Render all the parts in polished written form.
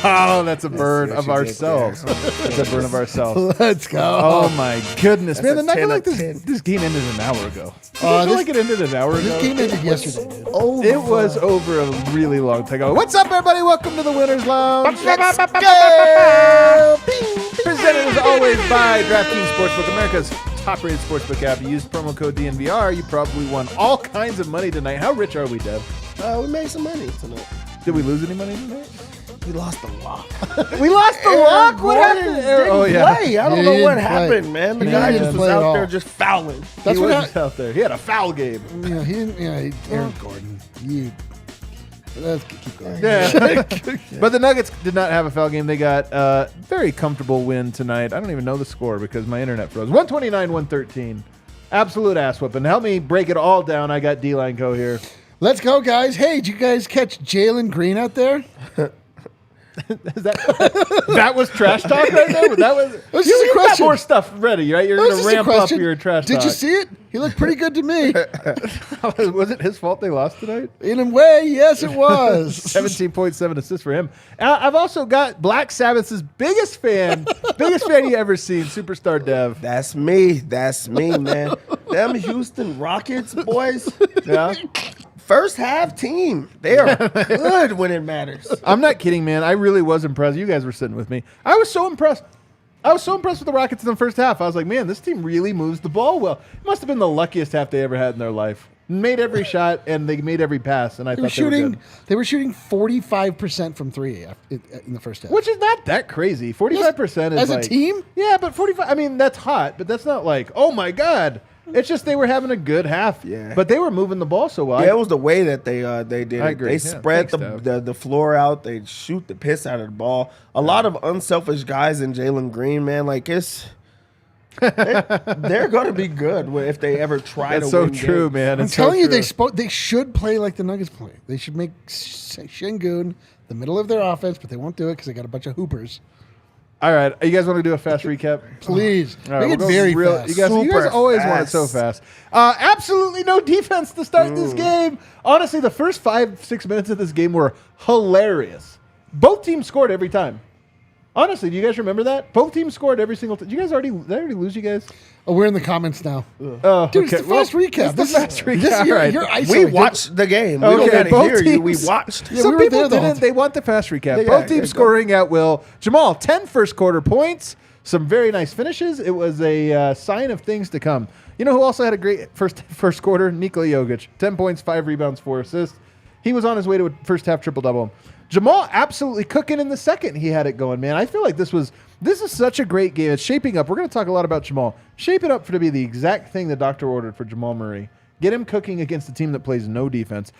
Oh, that's a burn of ourselves. That's a burn of ourselves. Let's go. Oh, my goodness. That's Man, a I feel 10 like of 10. this game ended an hour ago. I feel like it ended an hour ago. This game ended yesterday, dude. It was over a really long time ago. What's up, everybody? Welcome to the Winners Lounge. Let's go. Presented as always by DraftKings Sportsbook, America's top-rated sportsbook app. You use promo code DNVR. You probably won all kinds of money tonight. How rich are we, Dev? We made some money tonight. Did we lose any money tonight? We lost the lock. We lost the lock? What happened? Play. I don't know He what didn't happened, play. man. The He guy didn't just was play at out all. there just fouling. That's He what was happened. just out there. He had a foul game. Yeah, he didn't. Yeah, Aaron Gordon. Let's keep going. Yeah. But the Nuggets did not have a foul game. They got a very comfortable win tonight. I don't even know the score because my internet froze. 129-113. Absolute ass whipping. Help me break it all down. I got D-Line Co. here. Let's go, guys. Hey, did you guys catch Jalen Green out there? That was trash talk right there? just a You got question. more stuff ready, right? You're That was going to just a ramp up question. your trash Did talk. you see it? He looked pretty good to me. Was it his fault they lost tonight? In a way, yes, it was. 17.7 assists for him. I've also got Black Sabbath's biggest fan you ever seen, Superstar Dev. That's me, man. Them Houston Rockets boys. Yeah. First half team. They are good when it matters. I'm not kidding, man. I really was impressed. You guys were sitting with me. I was so impressed. With the Rockets in the first half. I was like, man, this team really moves the ball well. It must have been the luckiest half they ever had in their life. Made every shot and they made every pass, and I thought They were shooting 45% from three in the first half. which is not that crazy. 45% is as a like, team? Yeah, but 45. I mean, that's hot, but that's not like, oh my god. It's just they were having a good half. Yeah. But they were moving the ball so well. Yeah, it was the way that they did I it. agree. They Yeah, spread thanks, the floor out. They shoot the piss out of the ball. A lot of unselfish guys in Jalen Green, man. Like they're going to be good if they ever try That's to so win true, games. man. I'm It's telling so you, true. they should play like the Nuggets play. They should make Şengün the middle of their offense, but they won't do it because they got a bunch of hoopers. All right, you guys want to do a fast recap? Please. All right, Make we'll it go very real- fast. You guys Super always want it fast. so fast. Absolutely no defense to start this game. Honestly, the first 5-6 minutes of this game were hilarious. Both teams scored every time. Honestly, do you guys remember that? Both teams scored every single time. Did I already lose you guys? Oh, we're in the comments now. Oh, Dude, it's the fast recap. It's the fast recap. You're, All right. you're We isolated. watched the game. We Okay, don't got to both hear you. We teams- watched. Yeah, Some we were people there the whole didn't. time. They want the fast recap. Yeah, Both yeah, teams go. scoring at will. Jamal, 10 first quarter points. Some very nice finishes. It was a sign of things to come. You know who also had a great first quarter? Nikola Jokic. 10 points, 5 rebounds, 4 assists. He was on his way to a first half triple-double. Jamal absolutely cooking in the second. He had it going, man. I feel like this is such a great game. It's shaping up. We're going to talk a lot about Jamal. Shape it up to be the exact thing the doctor ordered for Jamal Murray. Get him cooking against a team that plays no defense.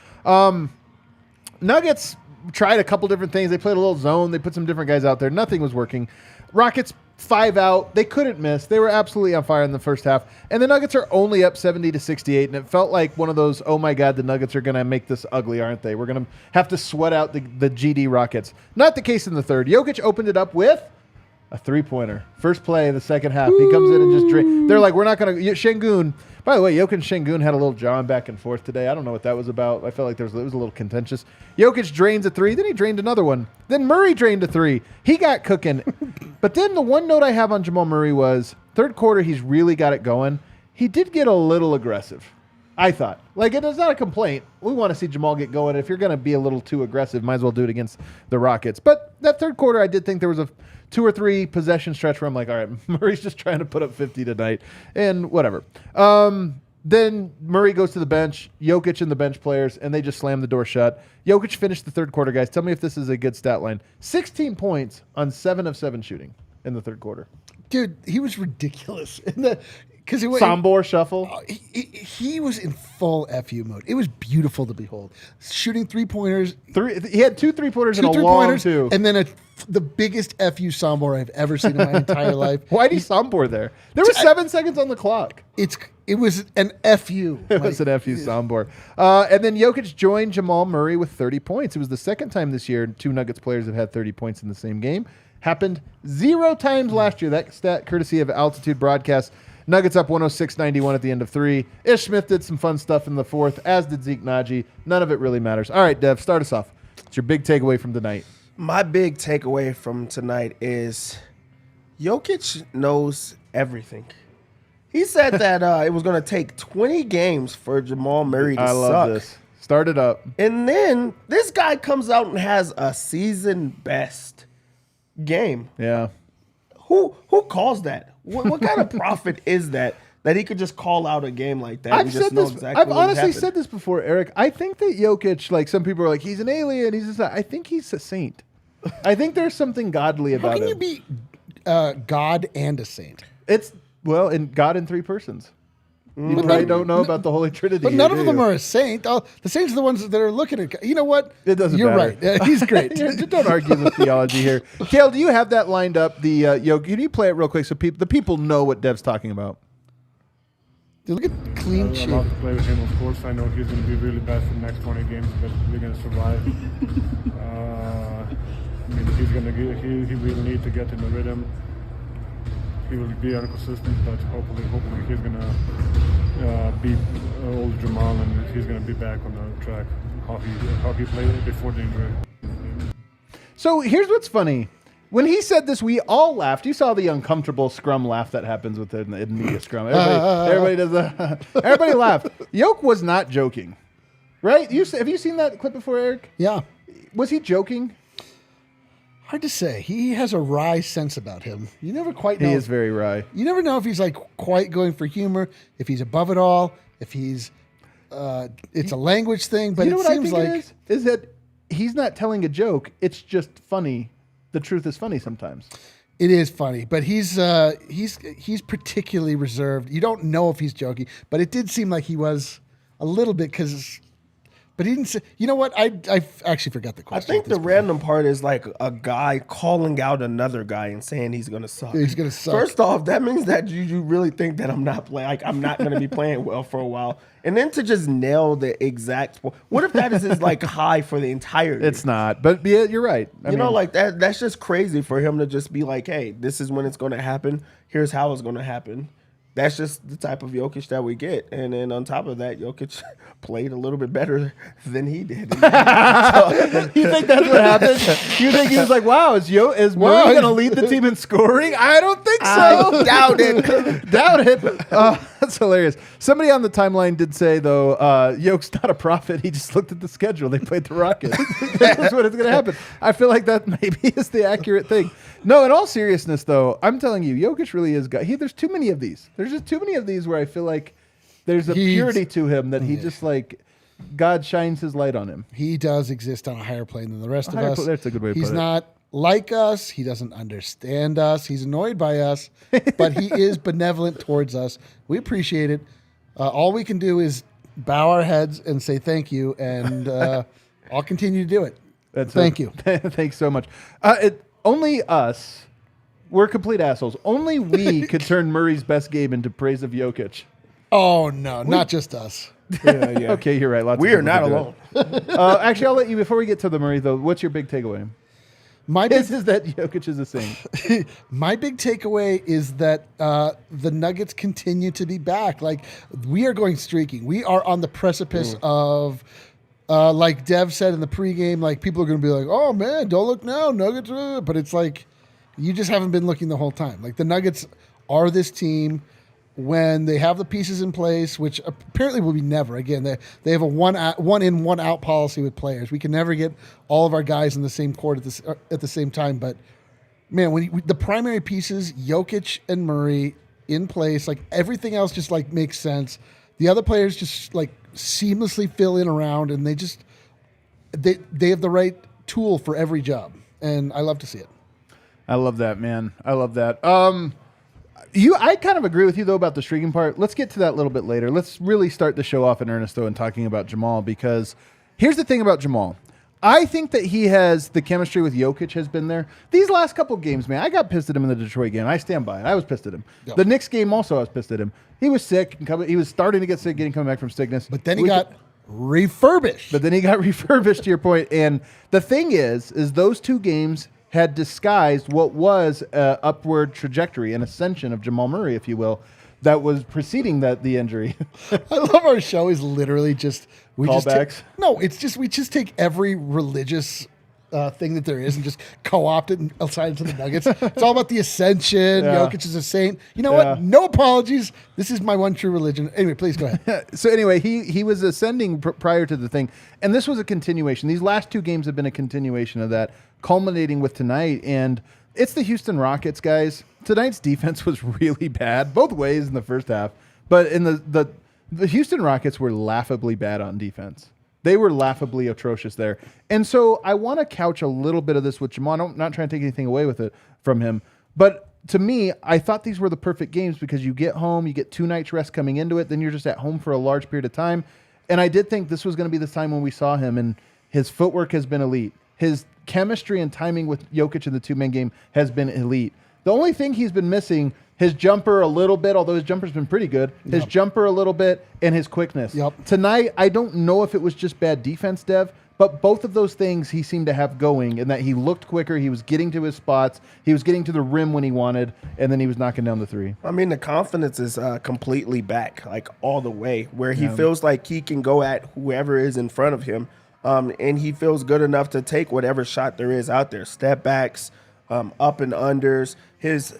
Nuggets tried a couple different things. They played a little zone. They put some different guys out there. Nothing was working. Rockets 5 out. They couldn't miss. They were absolutely on fire in the first half. And the Nuggets are only up 70-68. And it felt like one of those, oh my God, the Nuggets are going to make this ugly, aren't they? We're going to have to sweat out the GD Rockets. Not the case in the third. Jokic opened it up with a three-pointer. First play of the second half. He comes in and just they're like, we're not going to. Şengün. By the way, Jokic and Şengün had a little jawing back and forth today. I don't know what that was about. I felt like it was a little contentious. Jokic drains a three. Then he drained another one. Then Murray drained a three. He got cooking. But then the one note I have on Jamal Murray was third quarter, he's really got it going. He did get a little aggressive, I thought. Like, it's not a complaint. We want to see Jamal get going. If you're going to be a little too aggressive, might as well do it against the Rockets. But that third quarter, I did think there was a 2 or 3 possession stretch where I'm like, all right, Murray's just trying to put up 50 tonight. And whatever. Then Murray goes to the bench, Jokic and the bench players, and they just slam the door shut. Jokic finished the third quarter, guys. Tell me if this is a good stat line. 16 points on 7 of 7 shooting in the third quarter. Dude, he was ridiculous. Because Sombor shuffle. He was in full FU mode. It was beautiful to behold. Shooting three-pointers. He had 2 3-pointers and a long 2. And then the biggest FU Sombor I've ever seen in my entire life. Why did he Sombor there? There was 7 seconds on the clock. It was an FU. It was an FU Sombor. And then Jokic joined Jamal Murray with 30 points. It was the second time this year 2 Nuggets players have had 30 points in the same game. Happened 0 times last year. That stat courtesy of Altitude Broadcast. Nuggets up 106-91 at the end of 3. Ish Smith did some fun stuff in the fourth, as did Zeke Naji. None of it really matters. All right, Dev, start us off. It's your big takeaway from the night. My big takeaway from tonight is Jokic knows everything. He said that it was going to take 20 games for Jamal Murray to I suck. love this. Start it up. And then this guy comes out and has a season best game. Yeah. Who calls that? What kind of prophet is that he could just call out a game like that? I've said this. Exactly I've honestly said this before, Eric. I think that Jokic, like some people are like, he's an alien. He's just. I think he's a saint. I think there's something godly about him. How can you be God and a saint? It's God in three persons. You probably don't know about the Holy Trinity. But none of them are a saint. The saints are the ones that are looking at. You know what? It doesn't You're matter. right. He's great. Don't argue the theology here. Kale, do you have that lined up? Can you play it real quick so the people know what Dev's talking about? Dude, look at clean I sheet. love to play with him, of course. I know he's going to be really bad for the next 20 games, but we're going to survive. He's going to he will need to get in the rhythm. He will be inconsistent, but hopefully he's going to beat old Jamal, and he's going to be back on the track how he played before the injury. So here's what's funny. When he said this, we all laughed. You saw the uncomfortable scrum laugh that happens with the media scrum. Everybody does that. Everybody laughed. Yoke was not joking, right? Have you seen that clip before, Eric? Yeah. Was he joking? Hard to say. He has a wry sense about him. You never quite know. He is very wry. You never know if he's like quite going for humor, if he's above it all, if he's it's a language thing. But you know it what seems I think like it is that he's not telling a joke. It's just funny. The truth is funny sometimes. it is funny. But he's particularly reserved. You don't know if he's joking, but it did seem like he was a little bit because. But he didn't say, you know what? I actually forgot the I question. think the random part is like a guy calling out another guy and saying he's going to suck. He's going to suck. First off, that means that you really think that I'm not going to be playing well for a while. And then to just nail the exact what if that is his like high for the entire year? It's not. But yeah, you're right. I mean, like that's just crazy for him to just be like, hey, this is when it's going to happen. Here's how it's going to happen. That's just the type of Jokic that we get. And then on top of that, Jokic played a little bit better than he did. You think that's what happened? You think he was like, wow, is Murray going to lead the team in scoring? I don't think so. I doubt it. Doubt it. That's hilarious. Somebody on the timeline did say, though, Yoke's not a prophet. He just looked at the schedule. They played the Rockets. That's what is going to happen. I feel like that maybe is the accurate thing. No, in all seriousness, though, I'm telling you, Jokic really is God. There's too many of these. There's just too many of these where I feel like there's a purity to him that he just like God shines his light on him. He does exist on a higher plane than the rest of us. That's a good way to put it. He's not like us. He doesn't understand us. He's annoyed by us, but he is benevolent towards us. We appreciate it. All we can do is bow our heads and say thank you, and I'll continue to do it. Thank you. Thanks so much. Only us. We're complete assholes. Only we could turn Murray's best game into praise of Jokic. Oh, no, not just us. Yeah. Okay, you're right. We are not alone. Actually, I'll let you, before we get to the Murray, though, what's your big takeaway? This is that Jokic is a saint. My big takeaway is that the Nuggets continue to be back. Like, we are going streaking. We are on the precipice of... like Dev said in the pregame, like people are going to be like, "Oh man, don't look now, Nuggets." But it's like you just haven't been looking the whole time. Like the Nuggets are this team when they have the pieces in place, which apparently will be never. Again, they have a one in, one out policy with players. We can never get all of our guys in the same court at the same time. But man, when the primary pieces, Jokic and Murray in place, like everything else just like makes sense. The other players just like seamlessly fill in around, and they have the right tool for every job, and I love to see it. I love that, man. I love that. I kind of agree with you though about the streaking part. Let's get to that a little bit later. Let's really start the show off in earnest though, and talking about Jamal, because here's the thing about Jamal. I think that he has the chemistry with Jokic has been there. These last couple games, man, I got pissed at him in the Detroit game. I stand by it. I was pissed at him. Yep. The Knicks game also, I was pissed at him. He was sick. He was starting to get sick, coming back from sickness. But then he got refurbished. To your point. And the thing is those two games had disguised what was an upward trajectory, an ascension of Jamal Murray, if you will, that was preceding the injury. I love our show is literally just callbacks. We just take every religious thing that there is and just co-opt it and assign it to the Nuggets. It's all about the ascension. Yeah. Jokic is a saint. You know what? No apologies. This is my one true religion. Anyway, please go ahead. So anyway, he was ascending prior to the thing, and this was a continuation. These last two games have been a continuation of that, culminating with tonight. And it's the Houston Rockets, guys. Tonight's defense was really bad, both ways in the first half. But in the Houston Rockets were laughably bad on defense. They were laughably atrocious there. And so I want to couch a little bit of this with Jamal. I'm not trying to take anything away with it from him. But to me, I thought these were the perfect games because you get home, you get 2 nights rest coming into it, then you're just at home for a large period of time. And I did think this was going to be the time when we saw him, and his footwork has been elite. His chemistry and timing with Jokic in the 2-man game has been elite. The only thing he's been missing, his jumper a little bit, although his jumper's been pretty good, his jumper a little bit, and his quickness. Tonight, I don't know if it was just bad defense, Dev, but both of those things he seemed to have going, in that he looked quicker, he was getting to his spots, he was getting to the rim when he wanted, and then he was knocking down the 3. I mean, the confidence is completely back, like all the way, where he feels like he can go at whoever is in front of him, and he feels good enough to take whatever shot there is out there, step backs, up and unders, his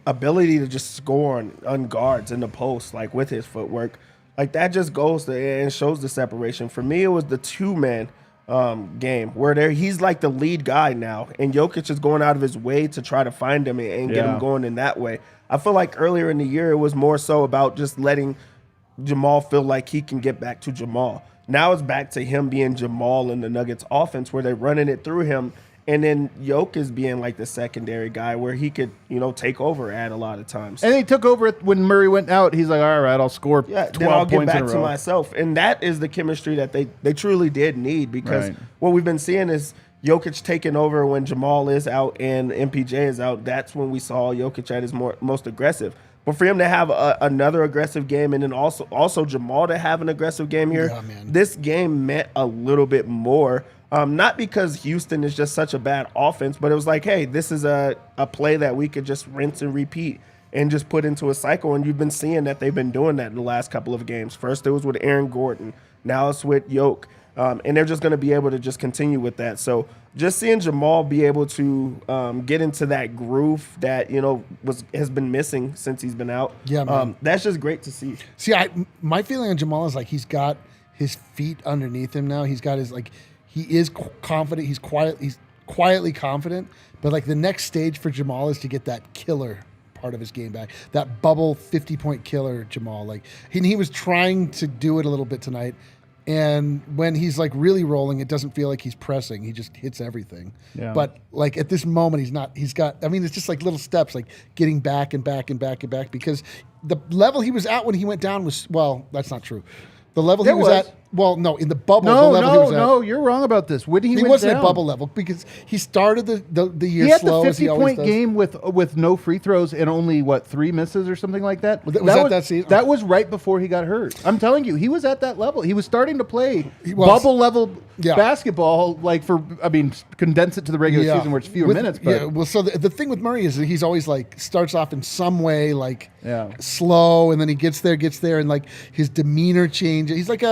ability to just score on guards in the post, like with his footwork, like that just goes and shows the separation. For me, it was the 2-man game where he's like the lead guy now, and Jokic is going out of his way to try to find him and get him going in that way. I feel like earlier in the year, it was more so about just letting Jamal feel like he can get back to Jamal. Now it's back to him being Jamal in the Nuggets offense, where they're running it through him. And then Jokic is being like the secondary guy where he could, take over at a lot of times. And he took over it when Murray went out. He's like, all right, I'll score 12 then I'll get points back in a to row. myself. And that is the chemistry that they truly did need, because what we've been seeing is Jokic taking over when Jamal is out and MPJ is out. That's when we saw Jokic at his most aggressive. But for him to have another aggressive game, and then also Jamal to have an aggressive game here, this game meant a little bit more. Not because Houston is just such a bad offense, but it was like, hey, this is a play that we could just rinse and repeat and just put into a cycle. And you've been seeing that they've been doing that in the last couple of games. First, it was with Aaron Gordon. Now it's with Yoke. And they're just going to be able to just continue with that. So just seeing Jamal be able to get into that groove that, has been missing since he's been out. That's just great to see. See, my feeling on Jamal is like he's got his feet underneath him now. He's got his he is confident. He's quietly confident. But like the next stage for Jamal is to get that killer part of his game back. That bubble 50-point killer Jamal. Like he was trying to do it a little bit tonight. And when he's like really rolling, it doesn't feel like he's pressing. He just hits everything. But like at this moment, he's not. He's got. I mean, it's just like little steps, like getting back and back and back and back. Because the level he was at when he went down was, well, that's not true. The level he was at. Well, no, in the bubble. No, you're wrong about this. When he wasn't down. at bubble level because he started the year he had slow. The as he always 50-point does. game with no free throws and only 3 misses or something like that. Was that season? That was right before he got hurt. I'm telling you, he was at that level. He was starting to play bubble level basketball. Condense it to the regular season where it's fewer minutes. But. So the thing with Murray is that he's always like starts off in some way slow, and then he gets there, and like his demeanor changes. He's like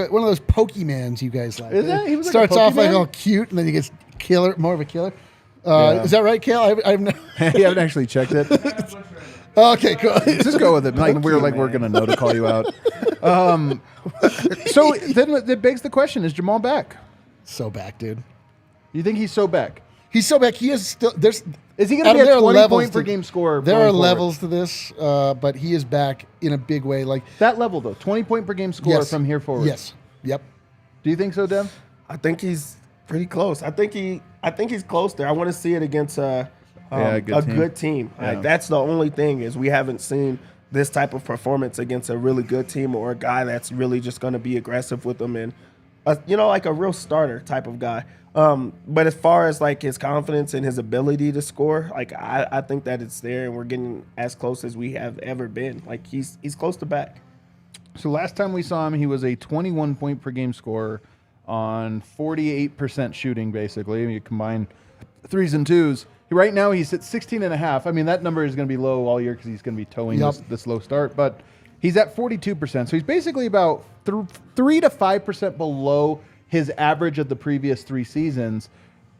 one of those Pokemans you guys like. Is that? He was starts like off like all cute, and then he gets more of a killer. Is that right, Kale? You haven't actually checked it. Okay, cool. Just go with it. We're going to know to call you out. So then it begs the question: is Jamal back? So back, dude. You think he's so back? He's so back. He is still. Is he going to be a 20-point per game scorer? There are levels to this, but he is back in a big way. Like that level, though, 20-point per game scorer from here forward. Yes. Yep. Do you think so, Dev? I think he's pretty close. I think he's close there. I want to see it against a good team. Yeah. Like that's the only thing is we haven't seen this type of performance against a really good team or a guy that's really just going to be aggressive with them and like a real starter type of guy. But as far as like his confidence and his ability to score, like I think that it's there and we're getting as close as we have ever been. Like he's close to back. So last time we saw him, he was a 21-point per game scorer on 48% shooting, basically. You combine threes and twos. Right now he's at 16.5. I mean, that number is going to be low all year because he's going to be towing this low start. But he's at 42%. So he's basically about 3 to 5% below his average of the previous 3 seasons.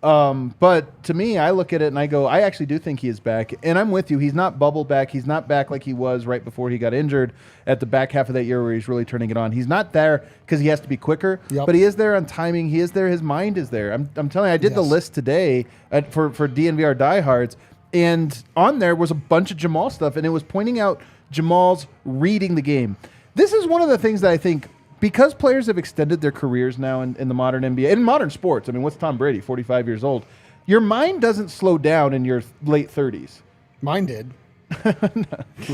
But to me, I look at it and I go, I actually do think he is back. And I'm with you. He's not bubble back. He's not back like he was right before he got injured at the back half of that year where he's really turning it on. He's not there because he has to be quicker, but he is there on timing. He is there. His mind is there. I'm telling you, I did the list today for DNVR diehards, and on there was a bunch of Jamal stuff, and it was pointing out Jamal's reading the game. This is one of the things that I think, because players have extended their careers now in the modern NBA, in modern sports. I mean, what's Tom Brady, 45 years old? Your mind doesn't slow down in your late 30s. Mine did.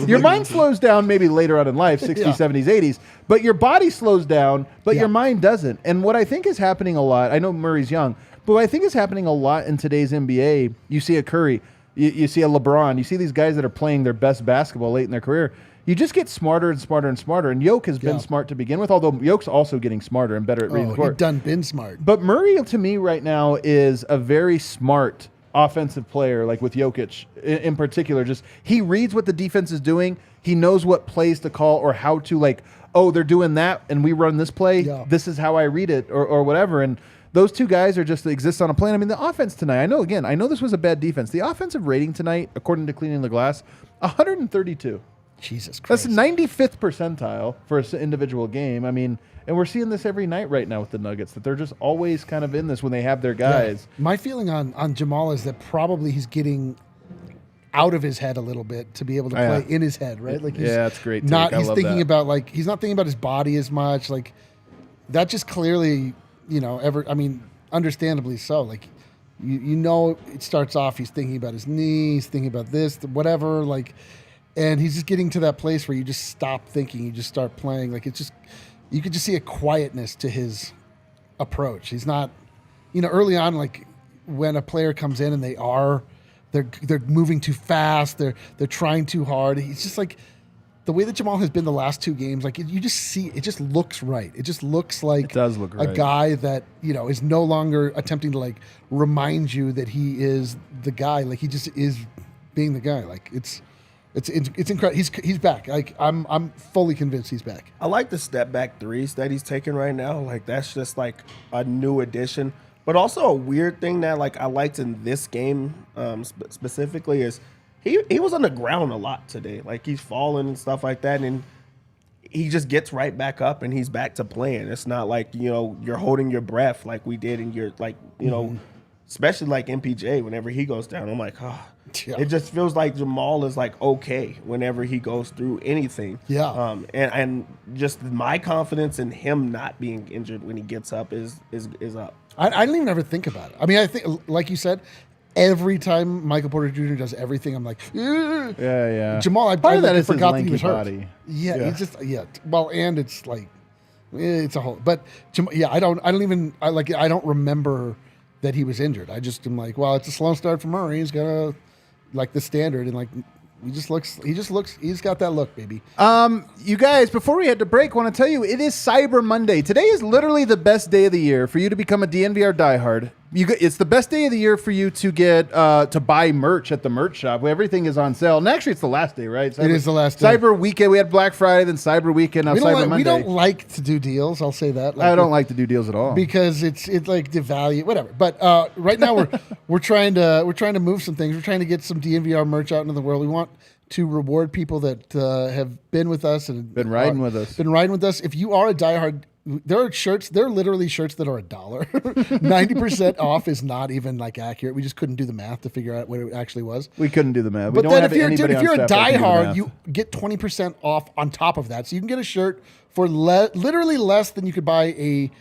Your mind slows down maybe later on in life, 60s, 70s, 80s, but your body slows down, but your mind doesn't. And what I think is happening a lot, I know Murray's young, but what I think is happening a lot in today's NBA, you see a Curry, you see a LeBron, you see these guys that are playing their best basketball late in their career. You just get smarter and smarter and smarter. And Jokic has been smart to begin with, although Jokic's also getting smarter and better at reading the court. He's done been smart. But Murray, to me, right now, is a very smart offensive player, like with Jokic in particular. Just he reads what the defense is doing. He knows what plays to call or how to, like, oh, they're doing that, and we run this play. Yeah. This is how I read it or whatever. And those two guys are just exist on a plane. I mean, the offense tonight, I know this was a bad defense. The offensive rating tonight, according to Cleaning the Glass, 132. Jesus Christ. That's 95th percentile for an individual game. I mean, and we're seeing this every night right now with the Nuggets, that they're just always kind of in this when they have their guys. Yeah. My feeling on Jamal is that probably he's getting out of his head a little bit to be able to play in his head, right? Like, that's great. He's thinking about, like, he's not thinking about his body as much. Like, that just clearly, understandably so. Like, you know, it starts off, he's thinking about his knees, thinking about this, whatever, like. And he's just getting to that place where you just stop thinking, you just start playing. Like, it's just, you could just see a quietness to his approach. He's not, early on, like when a player comes in and they're moving too fast, they're trying too hard. He's just like, the way that Jamal has been the last two games, like you just see, it just looks right. It just looks like it does look right. A guy that, is no longer attempting to like remind you that he is the guy. Like, he just is being the guy. Like, it's incredible. He's back. Like, I'm fully convinced he's back. I like the step back threes that he's taking right now. Like, that's just like a new addition. But also a weird thing that like I liked in this game specifically is he was on the ground a lot today. Like, he's falling and stuff like that, and he just gets right back up and he's back to playing. It's not like you're holding your breath like we did in your especially like MPJ whenever he goes down. I'm like, it just feels like Jamal is like okay whenever he goes through anything. Yeah. And just my confidence in him not being injured when he gets up is up. I don't even ever think about it. I mean, I think, like you said, every time Michael Porter Jr. does everything, I'm like, yeah. Jamal, I forgot that he was hurt. Body. Yeah, he's just Well, and it's like it's a whole. But I don't remember that he was injured. I just am like, well, it's a slow start for Murray. He's got a like the standard, and like he's got that look, baby. You guys, before we head to break, want to tell you it is Cyber Monday. Today is literally the best day of the year for you to become a DNVR diehard. It's the best day of the year for you to get to buy merch at the merch shop where everything is on sale. And actually, it's the last day, right? It is the last day. Cyber Weekend. We had Black Friday, then Cyber Weekend, now Cyber Monday. We don't like to do deals. I'll say that. I don't like to do deals at all because it's like devalue whatever. But right now we're trying to move some things. We're trying to get some DNVR merch out into the world. We want to reward people that have been with us and been riding with us. If you are a diehard. There are literally shirts that are $1. 90% off is not even like accurate. We just couldn't do the math to figure out what it actually was. We couldn't do the math. But then if you're a diehard, you get 20% off on top of that. So you can get a shirt for literally less than you could buy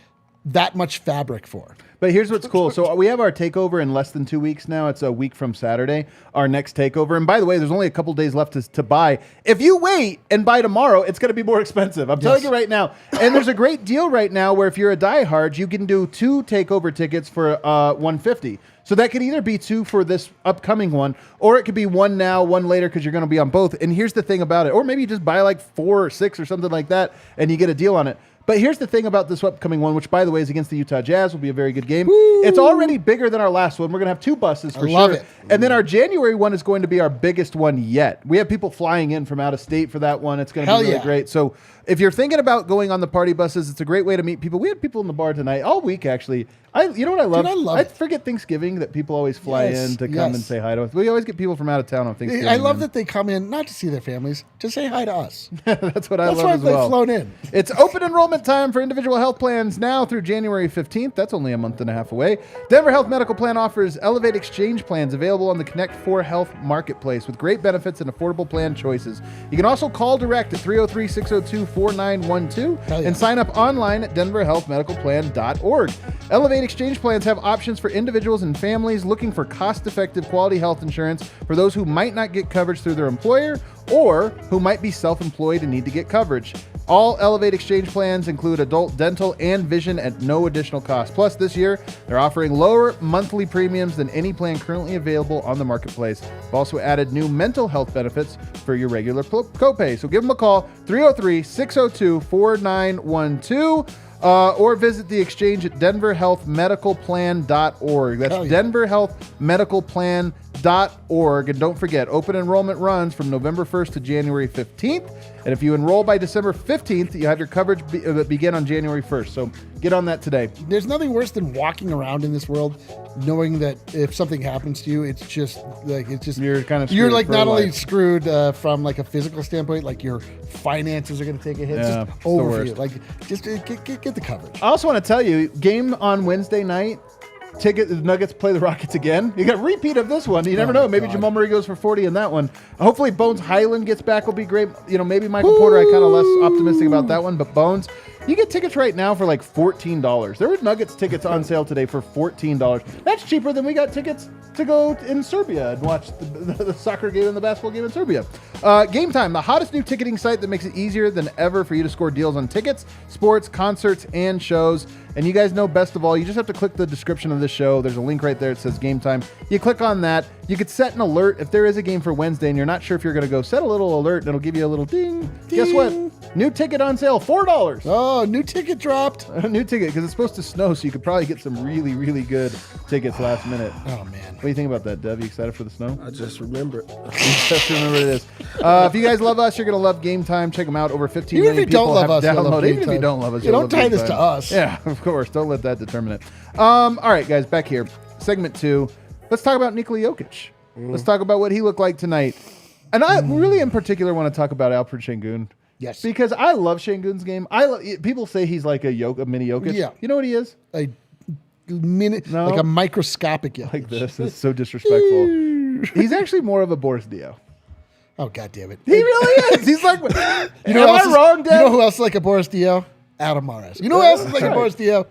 that much fabric for. But here's what's cool. So we have our takeover in less than 2 weeks now. It's a week from Saturday, our next takeover. And by the way, there's only a couple days left to buy. If you wait and buy tomorrow, it's going to be more expensive. I'm telling you right now. And there's a great deal right now where if you're a diehard, you can do 2 takeover tickets for $150. So that could either be 2 for this upcoming one, or it could be 1 now, 1 later, because you're going to be on both. And here's the thing about it. Or maybe you just buy like 4 or 6 or something like that, and you get a deal on it. But here's the thing about this upcoming one, which, by the way, is against the Utah Jazz. Will be a very good game. Woo! It's already bigger than our last one. We're going to have 2 buses for sure. Love it. And then our January one is going to be our biggest one yet. We have people flying in from out of state for that one. It's going to be really great. So if you're thinking about going on the party buses, it's a great way to meet people. We had people in the bar tonight, all week actually, You know what I love? Dude, I love I it. forget Thanksgiving that people always fly Yes, in to come yes. and say hi to us. We always get people from out of town on Thanksgiving. I love man. that they come in not to see their families, to say hi to us. That's what I That's love why as they've well. flown in. It's open enrollment time for individual health plans now through January 15th. That's only a month and a half away. Denver Health Medical Plan offers Elevate Exchange plans available on the Connect 4 Health Marketplace with great benefits and affordable plan choices. You can also call direct at 303-602-4912 and sign up online at denverhealthmedicalplan.org. Elevate Exchange plans have options for individuals and families looking for cost-effective quality health insurance for those who might not get coverage through their employer or who might be self-employed and need to get coverage. All Elevate Exchange plans include adult dental and vision at no additional cost. Plus, this year, they're offering lower monthly premiums than any plan currently available on the marketplace. They've also added new mental health benefits for your regular copay. So give them a call, 303-602-4912. Or visit the exchange at denverhealthmedicalplan.org. That's denverhealthmedicalplan.org. And don't forget, open enrollment runs from November 1st to January 15th. And if you enroll by December 15th, you have your coverage begin on January 1st. So get on that today. There's nothing worse than walking around in this world knowing that if something happens to you, it's just You're kind of you're screwed like for not only life. screwed from like a physical standpoint, like your finances are going to take a hit. Yeah, It's it's just the over for worst. you. Like just get the coverage. I also want to tell you, game on Wednesday night. The Nuggets play the Rockets again. You got a repeat of this one. You never know. Maybe God. Jamal Murray goes for 40 in that one. Hopefully Bones Highland gets back will be great. Maybe Michael Porter, I kind of less optimistic about that one. But Bones, you get tickets right now for like $14. There were Nuggets tickets on sale today for $14. That's cheaper than we got tickets to go in Serbia and watch the soccer game and the basketball game in Serbia. Game Time, the hottest new ticketing site that makes it easier than ever for you to score deals on tickets, sports, concerts, and shows. And you guys know, best of all, you just have to click the description of this show. There's a link right there. It says Game Time. You click on that. You could set an alert if there is a game for Wednesday and you're not sure if you're going to go. Set a little alert and it'll give you a little ding. Guess what? New ticket on sale, $4. Oh, new ticket dropped. A new ticket because it's supposed to snow, so you could probably get some really, really good tickets last minute. Oh man. What do you think about that, Dev? You excited for the snow? I just remember it. Just remember what it is. If you guys love us, you're going to love Game Time. Check them out. Over 15 Even if million you don't people love have us, you'll love downloaded. Game Even if you Time. don't love us, You you'll don't love tie Game this Time. to us. Yeah, of course. Don't let that determine it. All right, guys, back here. Segment 2. Let's talk about Nikola Jokic. Let's talk about what he looked like tonight. And I really, in particular, want to talk about Alfred Şengün. Yes. Because I love Şengün's game. People say he's like a mini Jokic. Yeah. You know what he is? A minute, No. like a microscopic. Like this. It's so disrespectful. He's actually more of a Boris Dio. Oh god damn it. He really is. He's like, You am know who I else is- wrong, Dad? You know who else is like a Boris Dio? Adam Mares. You know who else is like a Right. Boris Dio?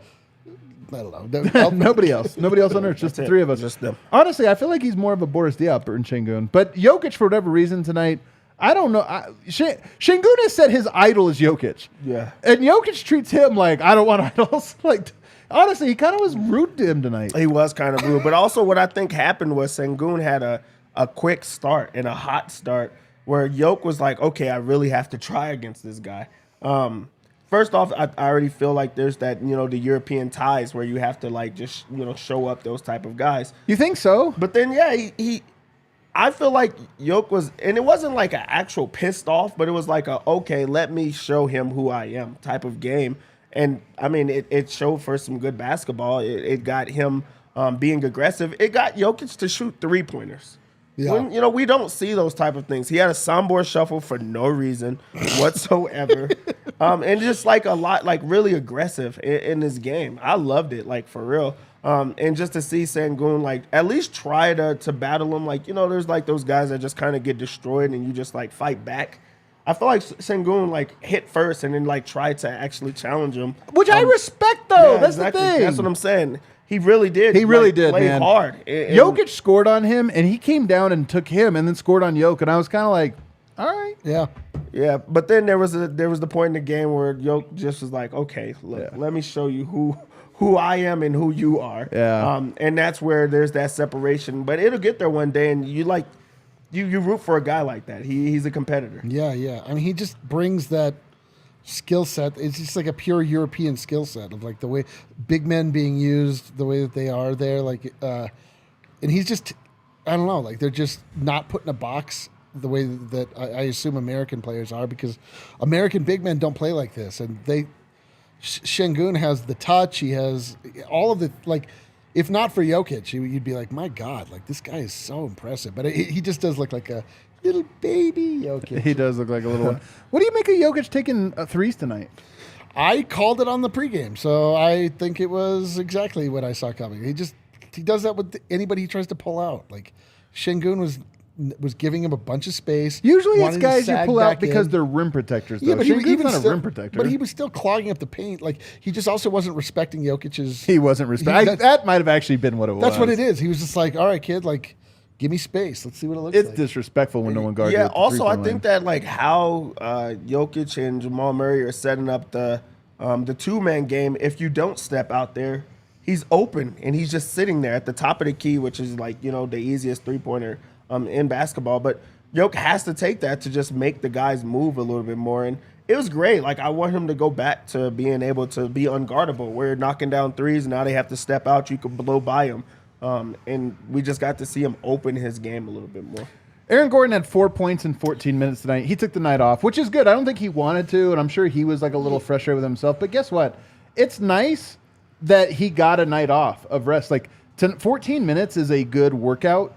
I don't know. Nobody else. Nobody else on earth. Just the three of us. Just them. Honestly, I feel like he's more of a Boris Diaw in Şengün. But Jokic, for whatever reason tonight, I don't know. Şengün has said his idol is Jokic. Yeah. And Jokic treats him like, I don't want idols. Like, honestly, he kind of was rude to him tonight. He was kind of rude. But also what I think happened was Şengün had a quick start and a hot start where Jokic was like, okay, I really have to try against this guy. First off, I already feel like there's that, the European ties where you have to like just, show up those type of guys. You think so? But then, yeah, I feel like Jokic was, and it wasn't like an actual pissed off, but it was like okay, let me show him who I am type of game. And I mean, it showed for some good basketball. It got him being aggressive. It got Jokic to shoot 3-pointers. Yeah. When, we don't see those type of things. He had a soundboard shuffle for no reason whatsoever. And just like a lot, like really aggressive in this game. I loved it, like for real. And just to see Şengün like at least try to battle him, like, there's like those guys that just kind of get destroyed and you just like fight back. I feel like Şengün like hit first and then like tried to actually challenge him. Which I respect, though. Yeah, That's exactly. the thing. That's what I'm saying. He really did. He really like, did, play man. hard. And Jokic scored on him, and he came down and took him and then scored on Jokic. And I was kind of like, all right. Yeah. Yeah, but then there was the point in the game where Jokic just was like, okay, look, let me show you who I am and who you are. Yeah. And that's where there's that separation. But it'll get there one day, and you root for a guy like that. He's a competitor. Yeah, yeah. I mean, he just brings that skill set. It's just like a pure European skill set of like the way big men being used, the way that they are there. Like, and he's just, I don't know, like they're just not put in a box the way that I assume American players are, because American big men don't play like this, and Şengün has the touch. He has all of the like. If not for Jokic, you'd be like, my God, like this guy is so impressive. But he just does look like a little baby Jokic. He does look like a little one. What do you make of Jokic taking threes tonight? I called it on the pregame, so I think it was exactly what I saw coming. He does that with anybody he tries to pull out. Like Şengün was giving him a bunch of space. Usually it's wanted to guys you sag pull out back because in. they're rim protectors. Though. Yeah, but he Şengün's not still, a rim protector. But he was still clogging up the paint. Like he just also wasn't respecting Jokic's. He wasn't respecting. That might have actually been what it was. That's what it is. He was just like, all right, kid, like give me space. Let's see what it looks It's like. disrespectful when no one guards you. Yeah. at the Also, I three-point think line. that like how Jokic and Jamal Murray are setting up the 2-man game. If you don't step out there, he's open and he's just sitting there at the top of the key, which is like the easiest 3-pointer in basketball. But Jokic has to take that to just make the guys move a little bit more. And it was great. Like I want him to go back to being able to be unguardable. We're knocking down threes, and now they have to step out. You can blow by him. And we just got to see him open his game a little bit more. Aaron Gordon had 4 points in 14 minutes tonight. He took the night off, which is good. I don't think he wanted to, and I'm sure he was like a little frustrated with himself. But guess what? It's nice that he got a night off of rest. Like 14 minutes is a good workout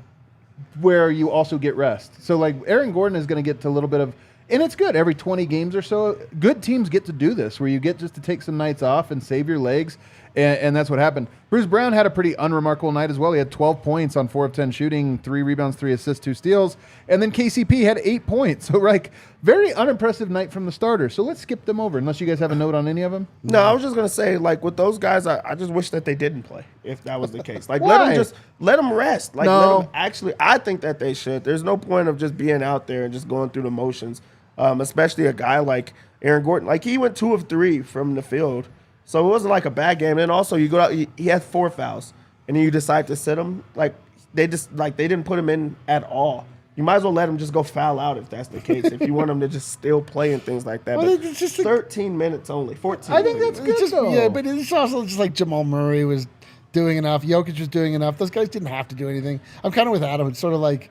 where you also get rest. So like Aaron Gordon is going to get to a little bit of, and it's good. Every 20 games or so, good teams get to do this, where you get just to take some nights off and save your legs, and that's what happened. Bruce Brown had a pretty unremarkable night as well. He had 12 points on 4 of 10 shooting, 3 rebounds, 3 assists, 2 steals, and then KCP had 8 points. So like very unimpressive night from the starter. So let's skip them over, unless you guys have a note on any of them. No, I was just gonna say, like with those guys, I just wish that they didn't play if that was the case. Like Why? let them rest. Like No. let them actually. I think that they should. There's no point of just being out there and just going through the motions. Especially a guy like Aaron Gordon. Like he went 2 of 3 from the field, so it wasn't like a bad game. And also you go out, he had 4 fouls, and then you decide to sit him. Like they didn't put him in at all. You might as well let him just go foul out if that's the case. If you want him to just still play and things like that. Well, But it's just 13 minutes only, 14. I think that's maybe. good. It's just, though. yeah, but it's also just like Jamal Murray was doing enough. Jokic was doing enough. Those guys didn't have to do anything. I'm kind of with Adam. It's sort of like,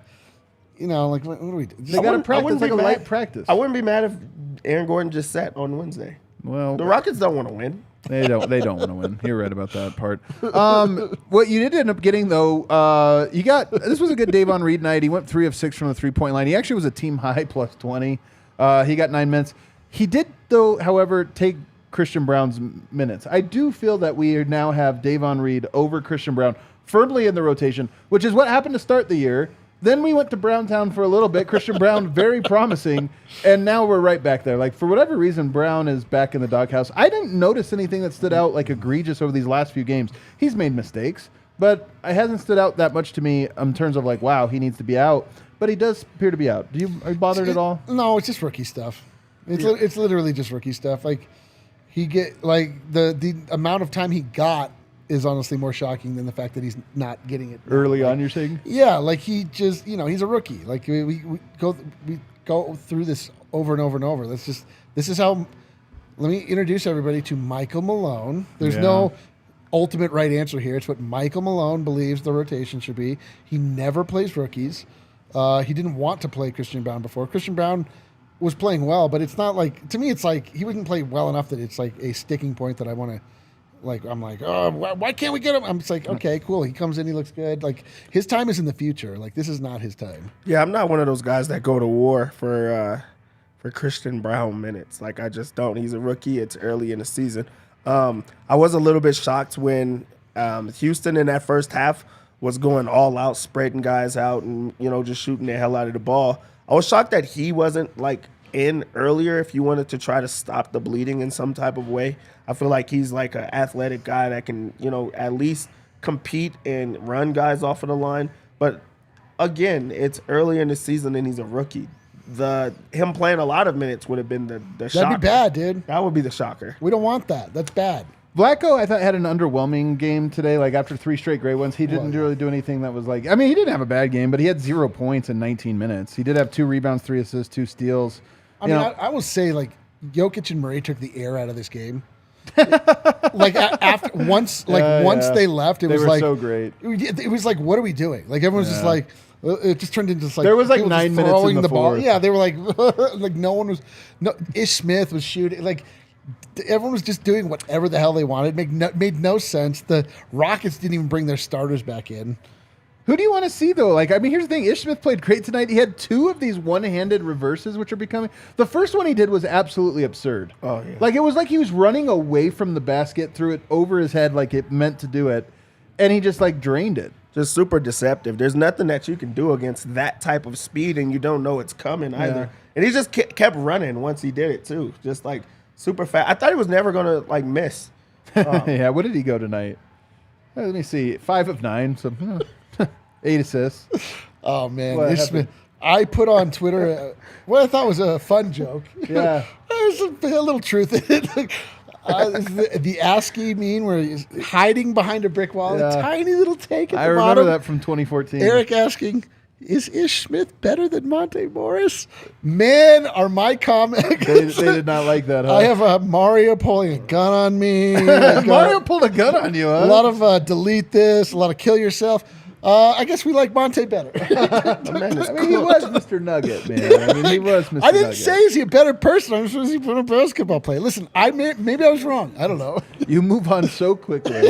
like what do we do? They got to practice like a light practice. I wouldn't be mad if Aaron Gordon just sat on Wednesday. Well, The Rockets don't want to win. They don't want to win. You're right about that part. What you did end up getting though, this was a good Davon Reed night. He went 3 of 6 from the 3-point line. He actually was a team high plus 20. He got 9 minutes. He did though, however, take Christian Brown's minutes. I do feel that we now have Davon Reed over Christian Brown firmly in the rotation, which is what happened to start the year. Then we went to Browntown for a little bit. Christian Brown, very promising. And now we're right back there. Like, for whatever reason, Brown is back in the doghouse. I didn't notice anything that stood out like egregious over these last few games. He's made mistakes, but it hasn't stood out that much to me in terms of like, wow, he needs to be out. But he does appear to be out. Are you bothered at all? No, it's just rookie stuff. It's literally just rookie stuff. Like the amount of time he got is honestly more shocking than the fact that he's not getting it Early on, you're saying? Yeah, like he just he's a rookie. Like we go through this over and over and over. This is how. Let me introduce everybody to Michael Malone. There's no ultimate right answer here. It's what Michael Malone believes the rotation should be. He never plays rookies. He didn't want to play Christian Brown before. Christian Brown was playing well, but it's not like, to me, it's like he wouldn't play well enough that it's like a sticking point that I want to. Like, I'm like, oh, why can't we get him? I'm just like, okay, cool. He comes in, he looks good. Like, his time is in the future. Like, this is not his time. Yeah, I'm not one of those guys that go to war for Christian Brown minutes. Like, I just don't. He's a rookie. It's early in the season. I was a little bit shocked when Houston in that first half was going all out, spreading guys out and, just shooting the hell out of the ball. I was shocked that he wasn't, like, in earlier if you wanted to try to stop the bleeding in some type of way. I feel like he's like an athletic guy that can, at least compete and run guys off of the line. But again, it's early in the season and he's a rookie. Him playing a lot of minutes would have been the shocker. That'd be bad, dude. That would be the shocker. We don't want that. That's bad. Vlatko, I thought, had an underwhelming game today. Like, after 3 straight great ones, he didn't really do anything that was like... I mean, he didn't have a bad game, but he had 0 points in 19 minutes. He did have 2 rebounds, 3 assists, 2 steals. I will say, like, Jokic and Murray took the air out of this game. Once they left, it they was were like so great. It was like, what are we doing? Like, everyone's just like, it just turned into just like there was like people 9 just minutes throwing in the ball. fourth. Yeah, they were like, like no one was. No, Ish Smith was shooting. Like, Everyone was just doing whatever the hell they wanted. Made no sense. The Rockets didn't even bring their starters back in. Who do you want to see, though? Like, I mean, here's the thing. Ish Smith played great tonight. He had 2 of these one-handed reverses, which are becoming... The first one he did was absolutely absurd. Oh, yeah. Like, it was like he was running away from the basket, threw it over his head like it meant to do it, and he just, like, drained it. Just super deceptive. There's nothing that you can do against that type of speed, and you don't know it's coming either. And he just kept running once he did it, too. Just, like, super fast. I thought he was never going to, like, miss. Yeah, what did he go tonight? Let me see. 5 of 9, so... 8 assists. Oh, man. Ish Smith. I put on Twitter what I thought was a fun joke. Yeah. There's a little truth in it. The ASCII meme where he's hiding behind a brick wall, a tiny little take at the bottom. I remember that from 2014. Eric asking, is Ish Smith better than Monte Morris? Man, are my comments. They did not like that, huh? I have a Mario pulling a gun on me. Mario pulled a gun on you, huh? A lot of delete this, a lot of kill yourself. I guess we like Monte better. He was Mr. Nugget, man. I mean, he was Mr. Nugget. I didn't say is he a better person. I'm supposed to be a basketball player. Listen, maybe I was wrong. I don't know. You move on so quickly.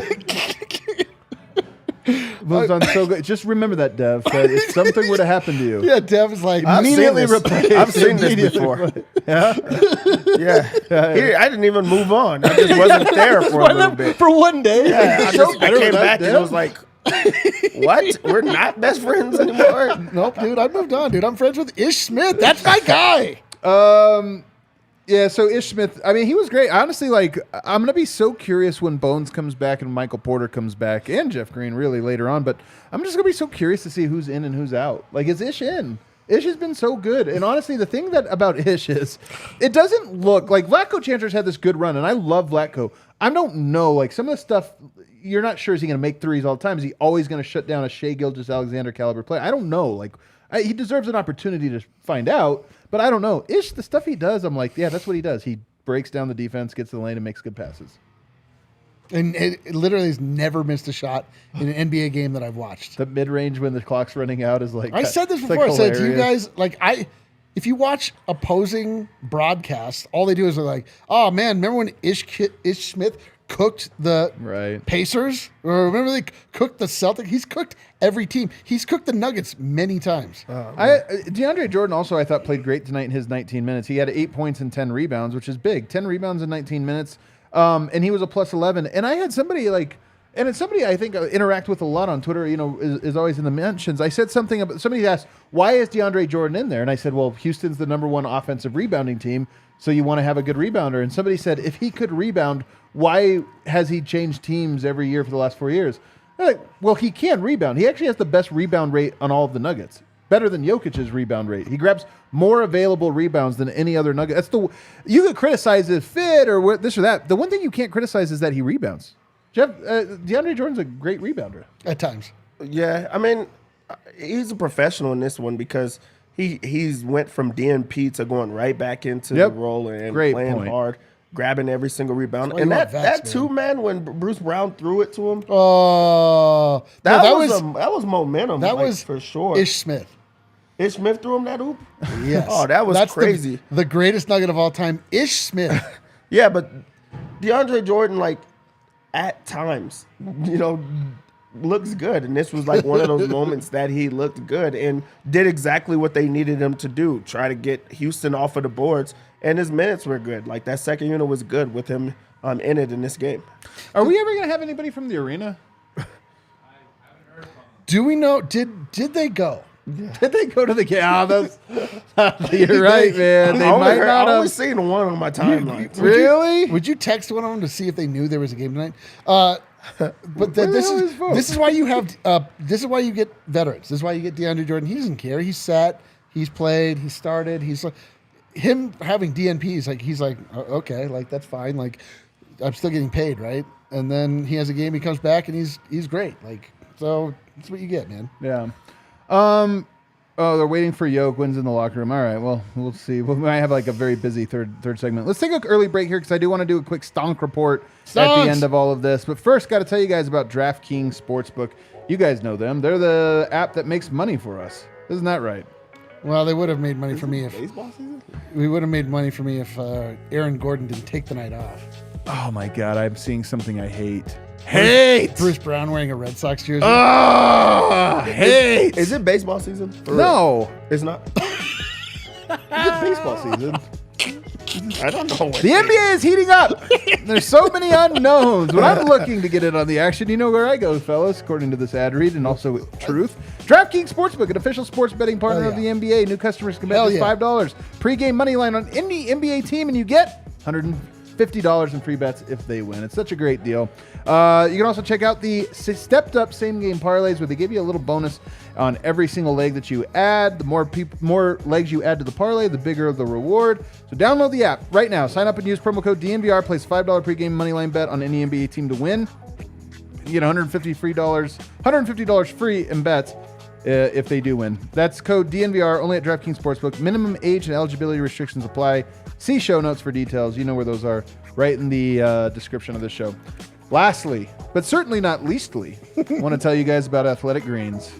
Moves on so good. Just remember that, Dev. That if something were to happen to you, Yeah, Dev is like immediately replace. I've seen this before. Yeah, Yeah. I didn't even move on. I just wasn't there for a little bit. for one day. Yeah, I came back and was like, what? We're not best friends anymore? Nope, dude. I moved on, dude. I'm friends with Ish Smith. That's my guy. Yeah, so Ish Smith, I mean, he was great. Honestly, like, I'm going to be so curious when Bones comes back and Michael Porter comes back and Jeff Green really later on, but I'm just going to be so curious to see who's in and who's out. Like, is Ish in? Ish has been so good. And honestly, the thing about Ish is it doesn't look like Vlatko Chanter's had this good run, and I love Vlatko. I don't know, like, some of the stuff, you're not sure is he going to make threes all the time? Is he always going to shut down a Shai Gilgeous-Alexander caliber play? I don't know. Like, he deserves an opportunity to find out, but I don't know. Ish, the stuff he does, I'm like, yeah, that's what he does. He breaks down the defense, gets to the lane, and makes good passes. And it literally has never missed a shot in an NBA game that I've watched. The mid-range when the clock's running out is like... I said this before. I said to you guys, like, if you watch opposing broadcasts, all they do is they're like, oh, man, remember when Ish Smith cooked the Pacers? Or remember they cooked the Celtics? He's cooked every team. He's cooked the Nuggets many times. DeAndre Jordan also, I thought, played great tonight in his 19 minutes. He had 8 points and 10 rebounds, which is big. 10 rebounds in 19 minutes. And he was a plus 11. And I had somebody like, and it's somebody I think I interact with a lot on Twitter, you know, is always in the mentions. I said something about, somebody asked, why is DeAndre Jordan in there? And I said, well, Houston's the #1 offensive rebounding team, so you want to have a good rebounder. And somebody said, if he could rebound, why has he changed teams every year for the last 4 years? Like, well, he can rebound. He actually has the best rebound rate on all of the Nuggets. Better than Jokic's rebound rate. He grabs more available rebounds than any other Nugget. You could criticize his fit or this or that. The one thing you can't criticize is that he rebounds. DeAndre Jordan's a great rebounder at times. Yeah, I mean, he's a professional in this one because he's went from DNP to going right back into the role and playing hard, grabbing every single rebound. And that two-man when Bruce Brown threw it to him, that was momentum. That was for sure. Ish Smith. Ish Smith threw him that hoop? Yes. Oh, that was crazy. The greatest Nugget of all time, Ish Smith. Yeah, but DeAndre Jordan, like, at times, you know, looks good. And this was like one of those moments that he looked good and did exactly what they needed him to do, try to get Houston off of the boards. And his minutes were good. Like, that second unit was good with him in it in this game. Are we ever going to have anybody from the arena? Do we know? Did they go? Did they go to the game? You're right, man. They might not have. I've only seen one on my timeline. Really? Would you text one of them to see if they knew there was a game tonight? But this is why you have this is why you get veterans. This is why you get DeAndre Jordan. He doesn't care. He's sat. He's played. He started. He's like him having DNP. He's like okay, like that's fine. Like I'm still getting paid, right? And then he has a game. He comes back and he's great. Like so, that's what you get, man. Yeah. Oh, they're waiting for Yoke. Wins in the locker room. All right, well, we'll see. We might have like a very busy third segment. Let's take an early break here because I do want to do a quick Stonk Report at the end of all of this. But first, got to tell you guys about DraftKings Sportsbook. You guys know them. They're the app that makes money for us. Isn't that right? Well, they would have made money for me if Baseball season? we would have made money for me if Aaron Gordon didn't take the night off. Oh my God, I'm seeing something I hate. Hate! Bruce Brown wearing a Red Sox jersey. Oh, hate! Is it baseball season? For real? No. It's not. It's baseball season. I don't know. The NBA is heating up. There's so many unknowns. When I'm looking to get in on the action, you know where I go, fellas, according to this ad read and also truth. DraftKings Sportsbook, an official sports betting partner of the NBA. New customers can bet just $5. Pre-game money line on any NBA team, and you get $150 in free bets if they win. It's such a great deal. You can also check out the stepped up same game parlays where they give you a little bonus on every single leg that you add. The more legs you add to the parlay, the bigger the reward. So download the app right now. Sign up and use promo code DNVR. Place $5 pregame moneyline bet on any NBA team to win. You get $150 free in bets if they do win. That's code DNVR only at DraftKings Sportsbook. Minimum age and eligibility restrictions apply. See show notes for details. You know where those are, right in the description of this show. Lastly, but certainly not leastly, I want to tell you guys about Athletic Greens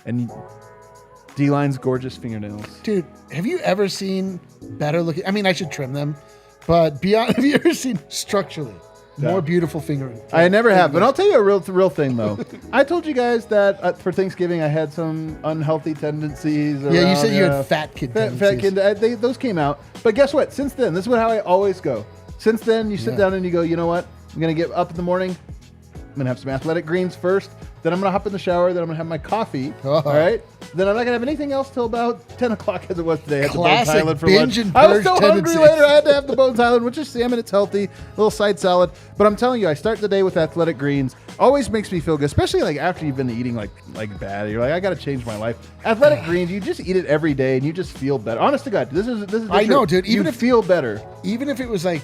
and D-Line's gorgeous fingernails. Dude, have you ever seen better looking? I mean, I should trim them, but beyond, have you ever seen structurally more beautiful fingernails? I never have, but I'll tell you a real thing though. I told you guys that for Thanksgiving I had some unhealthy tendencies. Yeah, you said you had fat kid tendencies. Fat kid. Those came out, but guess what? Since then, this is how I always go. Since then, you sit down and you go, you know what? I'm going to get up in the morning. I'm going to have some Athletic Greens first. Then I'm going to hop in the shower. Then I'm going to have my coffee. All right. Then I'm not going to have anything else till about 10 o'clock as it was today. I had Classic the Bones Island for binge lunch. and I was purge so tendencies. hungry later. I had to have the Bones Island, which is salmon. It's healthy. A little side salad. But I'm telling you, I start the day with Athletic Greens. Always makes me feel good, especially like after you've been eating like bad. You're like, I got to change my life. Athletic Greens, you just eat it every day and you just feel better. Honest to God, this is I know, dude. Even if feel better. Even if it was like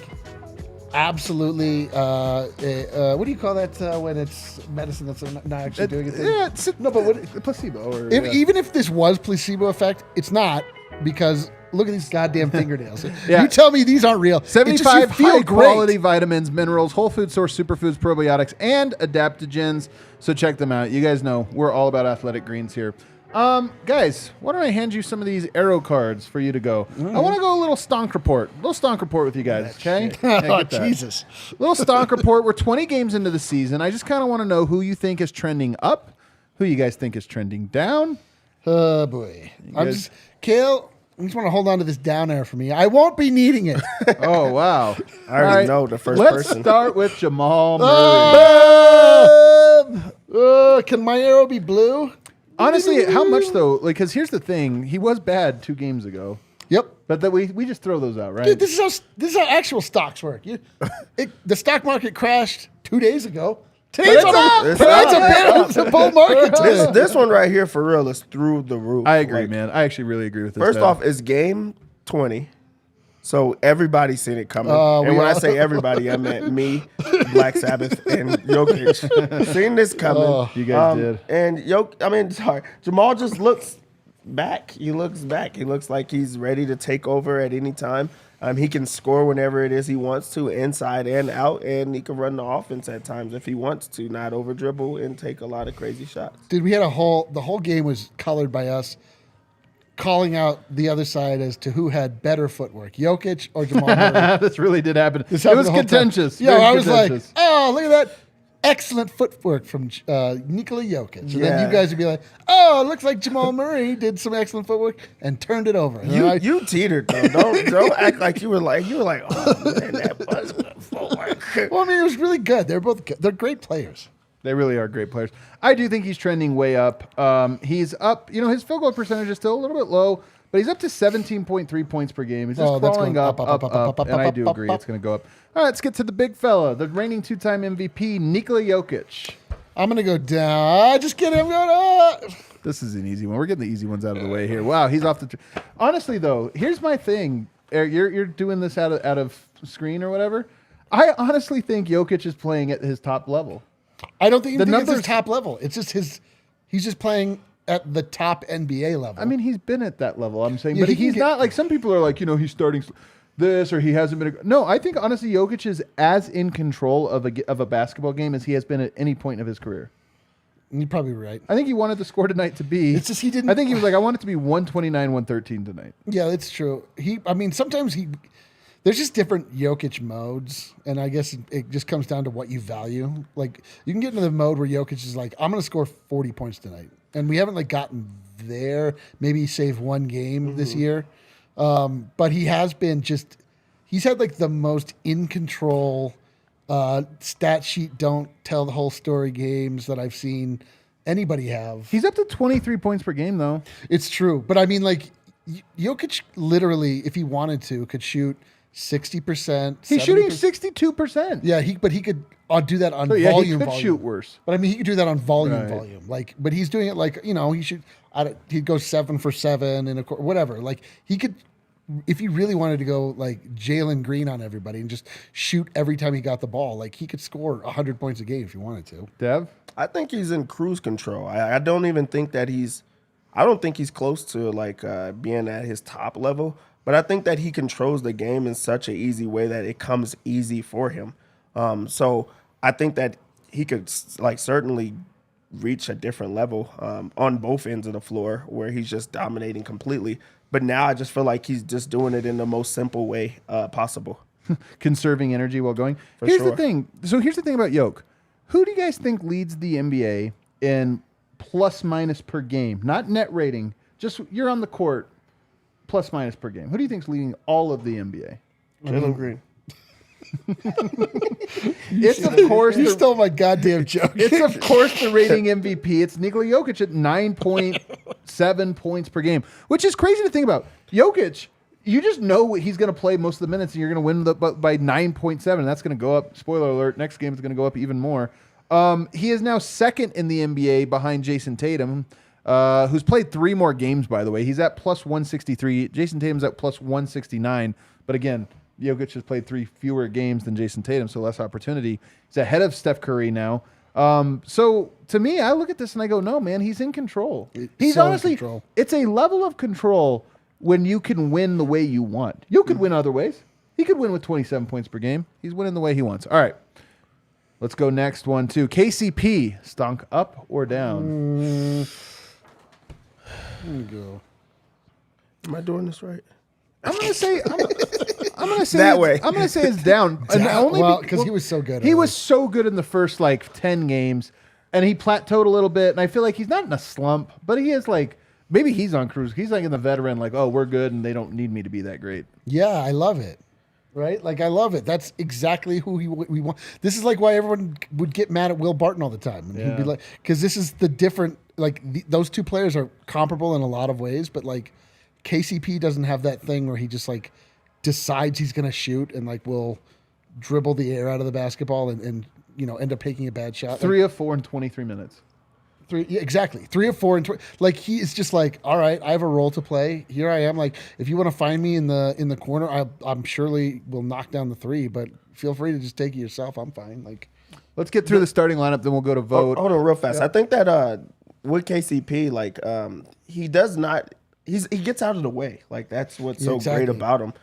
absolutely, what do you call that when it's medicine that's not actually doing it? Yeah, no, but what placebo? Or, Even if this was placebo effect, it's not, because look at these goddamn fingernails. Yeah. You tell me these aren't real. 75 you feel high-quality great. vitamins, minerals, whole food source superfoods, probiotics, and adaptogens. So check them out. You guys know we're all about Athletic Greens here. Guys, why don't I hand you some of these arrow cards for you to go? I want to go a little Stonk Report. A little Stonk Report with you guys, okay? Yeah, Oh, get that. Jesus. Little Stonk Report. We're 20 games into the season. I just kind of want to know who you think is trending up, who you guys think is trending down. Oh, boy. Kale, I just want to hold on to this down air for me. I won't be needing it. Oh, wow. I already know the first Let's person. start with Jamal Murray. Can my arrow be blue? Honestly, how much though? Like, because here's the thing: he was bad 2 games ago, Yep. but that we just throw those out, right? Dude, this is how actual stocks work. The stock market crashed 2 days ago. Today's it's on up. it's a bull market today. This one right here for real is through the roof. I agree, Like, man. I actually really agree with this. First Dad. off, it's game 20. So everybody's seen it coming. We And when I all- say everybody, I meant me, Black Sabbath, and Jokic. Seen this coming. You guys did. And Jamal just looks back. He looks back. He looks like he's ready to take over at any time. He can score whenever it is he wants to, inside and out, and he can run the offense at times if he wants to, not over dribble and take a lot of crazy shots. Dude, we had the whole game was colored by us calling out the other side as to who had better footwork, Jokic or Jamal Murray. This really did happen. This It happened was the whole time. contentious. Yeah, Very I was contentious. like, oh, look at that. Excellent footwork from Nikola Jokic. And then Yeah. you guys would be like, oh, it looks like Jamal Murray did some excellent footwork and turned it over. And then I- You teetered though. Don't act like you were like oh man, that was good footwork. well, I mean, it was really good. They're both good. They're great players. They really are great players. I do think he's trending way up. He's up. You know, his field goal percentage is still a little bit low, but he's up to 17.3 points per game. He's just that's crawling going up, and I do agree it's going to go up. All right, let's get to the big fella, the reigning 2-time MVP, Nikola Jokic. I'm going to go down. Just kidding. I'm going This is an easy one. We're getting the easy ones out of the way here. Wow, he's off the. Honestly, though, here's my thing. Eric, you're doing this out of screen or whatever. I honestly think Jokic is playing at his top level. I don't think, The it's numbers- his top level. It's just he's just playing at the top NBA level. I mean, he's been at that level. I'm saying, Yeah, but he can he's get- not like some people are like, he's starting this or he hasn't been. No, I think honestly, Jokic is as in control of a basketball game as he has been at any point of his career. You're probably right. I think he wanted the score tonight to be. It's just he didn't. I think he was like, I want it to be 129, 113 tonight. Yeah, it's true. Sometimes there's just different Jokic modes, and I guess it just comes down to what you value. Like, you can get into the mode where Jokic is like, I'm going to score 40 points tonight. And we haven't, like, gotten there. Maybe save one game this year. But he has been he's had, like, the most in-control stat sheet don't tell the whole story games that I've seen anybody have. He's up to 23 points per game, though. It's true. But, I mean, like, Jokic literally, if he wanted to, could shoot 60%. He's shooting 62%. Yeah, but he could do that on He volume. could shoot worse. But I mean, he could do that on volume. Right. Like, but he's doing it like, he should. He'd go 7 for 7 in a quarter, whatever. Like, he could, if he really wanted to go like Jalen Green on everybody and just shoot every time he got the ball, like he could score 100 points a game if he wanted to. Dev? I think he's in cruise control. I don't even think that I don't think he's close to like being at his top level. But I think that he controls the game in such an easy way that it comes easy for him. So I think that he could like certainly reach a different level on both ends of the floor where he's just dominating completely. But now I just feel like he's just doing it in the most simple way possible. Conserving energy while going. For Here's sure. the thing. So here's the thing about Jokic. Who do you guys think leads the NBA in plus minus per game? Not net rating. Just you're on the court. Plus minus per game. Who do you think is leading all of the NBA? Jalen Green. It's of course You stole my goddamn joke. It's of course the rating MVP. It's Nikola Jokic at 9.7 points per game, which is crazy to think about. Jokic, you just know he's going to play most of the minutes, and you're going to win by 9.7. That's going to go up. Spoiler alert: next game is going to go up even more. He is now second in the NBA behind Jason Tatum. Who's played 3 more games, by the way. He's at plus 163. Jason Tatum's at plus 169. But again, Jokic has played 3 fewer games than Jason Tatum, so less opportunity. He's ahead of Steph Curry now. So to me, I look at this and I go, no, man, he's in control. He's so in honestly, control. it's a level of control when you can win the way you want. You could win other ways. He could win with 27 points per game. He's winning the way he wants. All right. Let's go next one, too. KCP, Stonk up or down? There you go. Am I doing this right? I'm gonna say That way. I'm gonna say it's down. And only because he was so good. He was so good in the first like 10 games, and he plateaued a little bit. And I feel like he's not in a slump, but he is like maybe he's on cruise. He's like in the veteran, like we're good, and they don't need me to be that great. Yeah, I love it. Right? Like, I love it. That's exactly who we want. This is like why everyone would get mad at Will Barton all the time. And he'd be like, because this is the different, like, those two players are comparable in a lot of ways, but, like, KCP doesn't have that thing where he just, like, decides he's going to shoot and, like, will dribble the air out of the basketball and end up taking a bad shot. 3 of 4 in 23 minutes. Exactly. 3 of 4 and like he is just like, all right, I have a role to play. Here I am. Like, if you want to find me in the corner, I'm surely will knock down the 3, but feel free to just take it yourself. I'm fine. Like, let's get through the starting lineup, then we'll go to vote. Hold on real fast. I think that with KCP, like he does not he gets out of the way. Like, that's what's so great about him.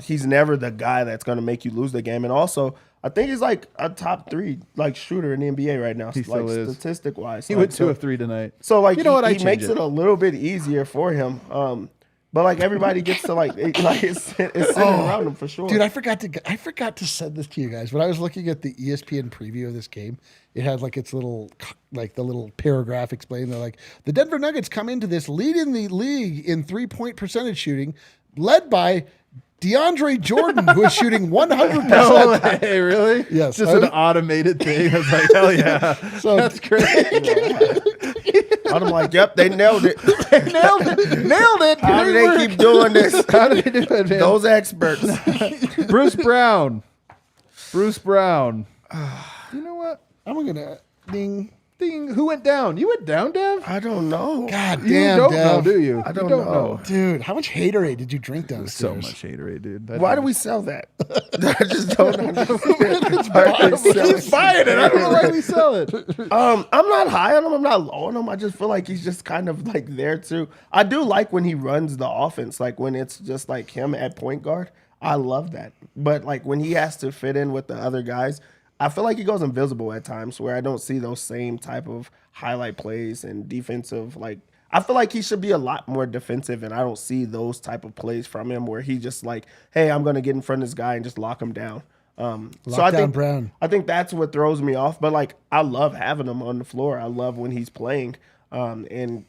He's never the guy that's going to make you lose the game. And also, I think he's like a top 3 like shooter in the NBA right now. He still is. Statistic wise. He went 2 of 3 tonight. So like, you know what? he makes it a little bit easier for him. But like everybody gets to like it's sitting around him for sure. Dude, I forgot to send this to you guys. When I was looking at the ESPN preview of this game, it had like its little the little paragraph explaining. They're like, the Denver Nuggets come into this leading the league in 3-point percentage shooting, led by DeAndre Jordan, who is shooting 100%. No way, really? Yes. Just an automated thing. I was like, hell yeah. So, that's great. I'm like, yep, they nailed it. Nailed it. How do they keep doing this? How do they do it, man? Those experts. Bruce Brown. You know what? I'm going to ding. Who went down? You went down, Dev? I don't know. God You damn, don't Dev. know, do you? I don't You know. Dude, how much haterade did you drink So downstairs? much haterade, dude. Why do we sell that? I just don't understand. Why we sell He's it? buying it. I don't know why we sell it. I'm not high on him. I'm not low on him. I just feel like he's just kind of like there too. I do like when he runs the offense, like when it's just like him at point guard. I love that. But like when he has to fit in with the other guys, I feel like he goes invisible at times where I don't see those same type of highlight plays and defensive. Like, I feel like he should be a lot more defensive, and I don't see those type of plays from him where he just like, hey, I'm going to get in front of this guy and just lock him down. I think that's what throws me off. But like, I love having him on the floor. I love when he's playing, and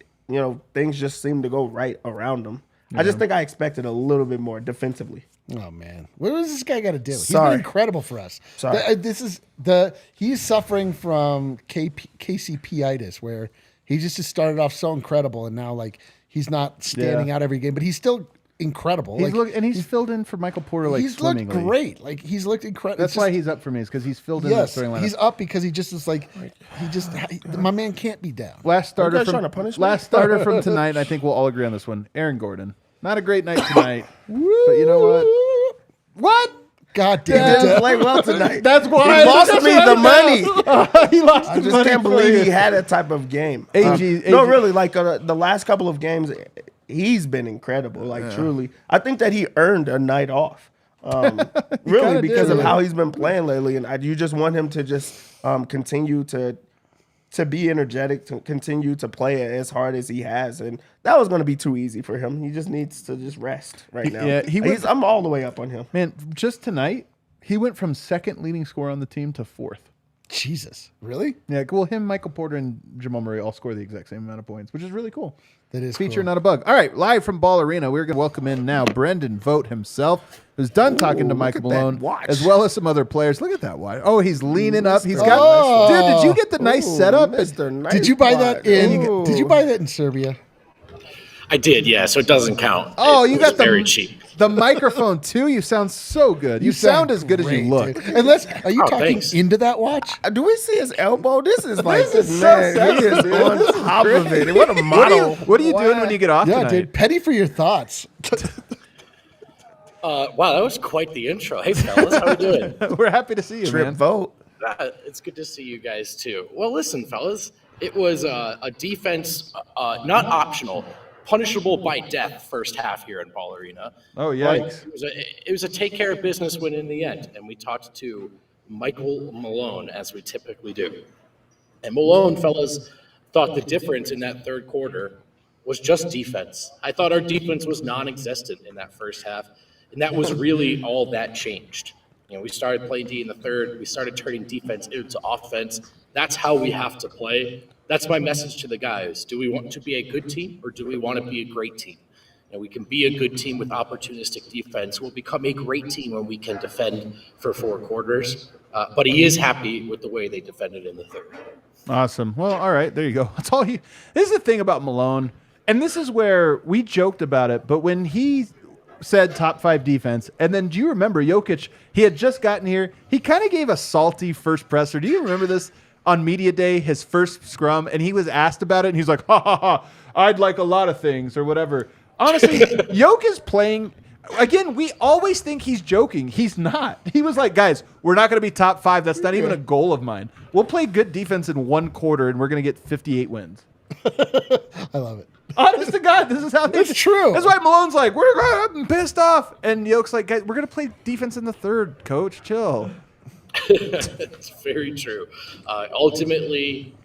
things just seem to go right around him. I just think I expected a little bit more defensively. Oh man, what does this guy got to do? He's Sorry. been incredible for us. Sorry. He's suffering from KCP-itis, where he just started off so incredible, and now like he's not standing out every game, but he's still incredible. He's filled in for Michael Porter like he's looked great. Like he's looked incredible. That's why he's up for me, is because he's filled in that starting lineup. He's up because he just is like my man can't be down. Last starter trying to punish me? last starter from tonight. I think we'll all agree on this one. Aaron Gordon. Not a great night tonight, but you know what? What? God He damn didn't it. play well tonight. That's why He lost me the money. He lost. I just can't believe he had that type of game. AG. No, really, like the last couple of games, he's been incredible. Like truly, I think that he earned a night off. Really, because of how he's been playing lately, and you just want him to just continue to be energetic, to continue to play as hard as he has, and that was going to be too easy for him. He just needs to just rest right now. Yeah, I'm all the way up on him. Man, just tonight, he went from second leading scorer on the team to fourth. Jesus, really? Yeah, well, him, Michael Porter, and Jamal Murray all score the exact same amount of points, which is really cool. That is Feature, cool. not a bug. All right, live from Ball Arena, we're going to welcome in now Brendan Vogt himself, who's done talking to Michael look at that Malone, watch. as well as some other players. Look at that watch. Oh, he's leaning up. He's got. Dude, did you get the nice setup? Mr. Nice Did you buy that in? Ooh. Did you buy that in Serbia? I did, yeah. So it doesn't count. Oh, It you was got very cheap. the microphone too. You sound so good. You sound as good as you great, look. dude. Unless, are you Oh, talking thanks. into that watch? Do we see his elbow? This is like This is so man. sexy, He is dude. on This is top of great. it. What a model. What are you doing when you get off Yeah, tonight? dude. Petty for your thoughts. Wow, that was quite the intro. Hey, fellas, how we doing? We're happy to see you, Trip man. vote. It's good to see you guys, too. Well, listen, fellas, it was a defense not optional, punishable by death first half here in Ball Arena. Oh, But yikes. it was a take care of business win in the end, and we talked to Michael Malone, as we typically do. And Malone, fellas, thought the difference in that third quarter was just defense. I thought our defense was non-existent in that first half, and that was really all that changed. We started playing D in the third. We started turning defense into offense. That's how we have to play. That's my message to the guys. Do we want to be a good team, or do we want to be a great team? We can be a good team with opportunistic defense. We'll become a great team when we can defend for 4 quarters. But he is happy with the way they defended in the third. Awesome. Well, all right, there you go. That's all he. This is the thing about Malone, and this is where we joked about it. But when he said top 5 defense, and then do you remember Jokic? He had just gotten here. He kind of gave a salty first presser. Do you remember this on media day? His first scrum, and he was asked about it, and he's like, "Ha ha ha! I'd like a lot of things or whatever." Honestly, Jokic is playing. Again, we always think he's joking. He's not. He was like, guys, we're not going to be top 5. That's not even a goal of mine. We'll play good defense in 1 quarter, and we're going to get 58 wins. I love it. Honest to God, this is how It's true. That's why Malone's like, I'm pissed off. And Yoke's like, guys, we're going to play defense in the third, coach. Chill. It's very true. Ultimately,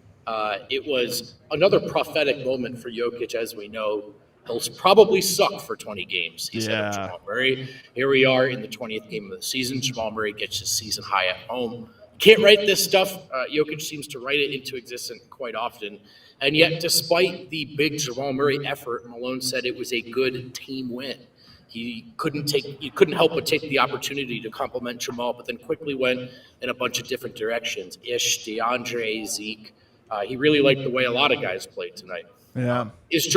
it was another prophetic moment for Jokic, as we know. He'll probably suck for 20 games, he said of Jamal Murray. Here we are in the 20th game of the season. Jamal Murray gets his season high at home. Can't write this stuff. Jokic seems to write it into existence quite often. And yet, despite the big Jamal Murray effort, Malone said it was a good team win. He couldn't help but take the opportunity to compliment Jamal, but then quickly went in a bunch of different directions. Ish, DeAndre, Zeke. He really liked the way a lot of guys played tonight. Yeah. Is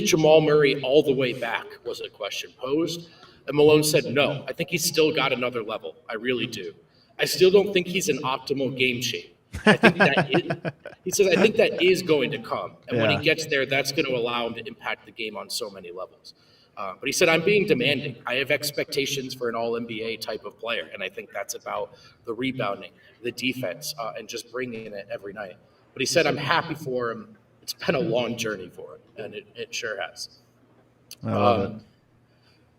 Jamal Murray all the way back, was a question posed. And Malone said, no, I think he's still got another level. I really do. I still don't think he's in optimal game shape. I think he says, I think that is going to come. And when he gets there, that's going to allow him to impact the game on so many levels. But he said, I'm being demanding. I have expectations for an all-NBA type of player. And I think that's about the rebounding, the defense, and just bringing it every night. But he said, I'm happy for him. It's been a long journey for him, and it sure has.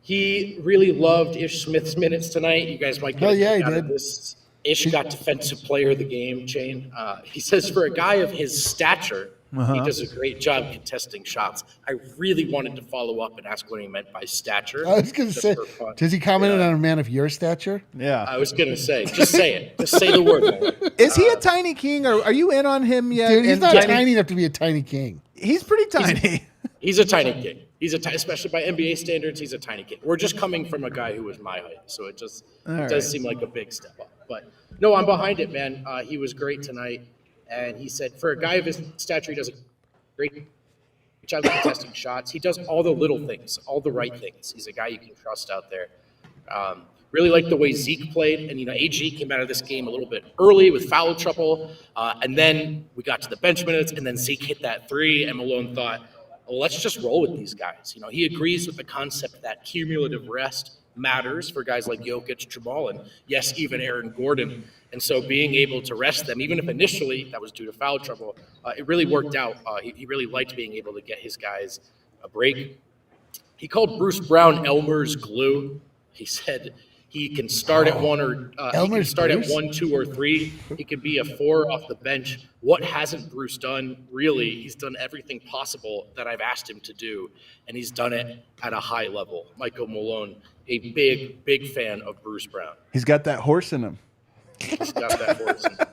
He really loved Ish Smith's minutes tonight. You guys might get Oh, yeah, a he kick out did. of this. Ish got defensive player of the game, Shane. He says for a guy of his stature, he does a great job contesting shots. I really wanted to follow up and ask what he meant by stature. I was going to say, does he comment on a man of your stature? Yeah. I was going to say, just say it. Just say the word. Is he a tiny king, or are you in on him yet? Dude, he's And not tiny enough to be a tiny king. He's pretty tiny. He's a tiny kid. Especially by NBA standards, he's a tiny kid. We're just coming from a guy who was my height, so it does seem like a big step up. But no, I'm behind it, man. He was great tonight, and he said for a guy of his stature, he does a great job contesting shots. He does all the little things, all the right things. He's a guy you can trust out there. Really like the way Zeke played, and AG came out of this game a little bit early with foul trouble, and then we got to the bench minutes, and then Zeke hit that three, and Malone thought, well, let's just roll with these guys. He agrees with the concept that cumulative rest matters for guys like Jokic, Jamal, and yes, even Aaron Gordon. And so being able to rest them, even if initially that was due to foul trouble, it really worked out. He really liked being able to get his guys a break. He called Bruce Brown Elmer's glue. He said he can start at one or he can start at 1, 2, or 3. He can be a 4 off the bench. What hasn't Bruce done? Really, he's done everything possible that I've asked him to do, and he's done it at a high level. Michael Malone, a big fan of Bruce Brown. He's got that horse in him. He's got that horse in him.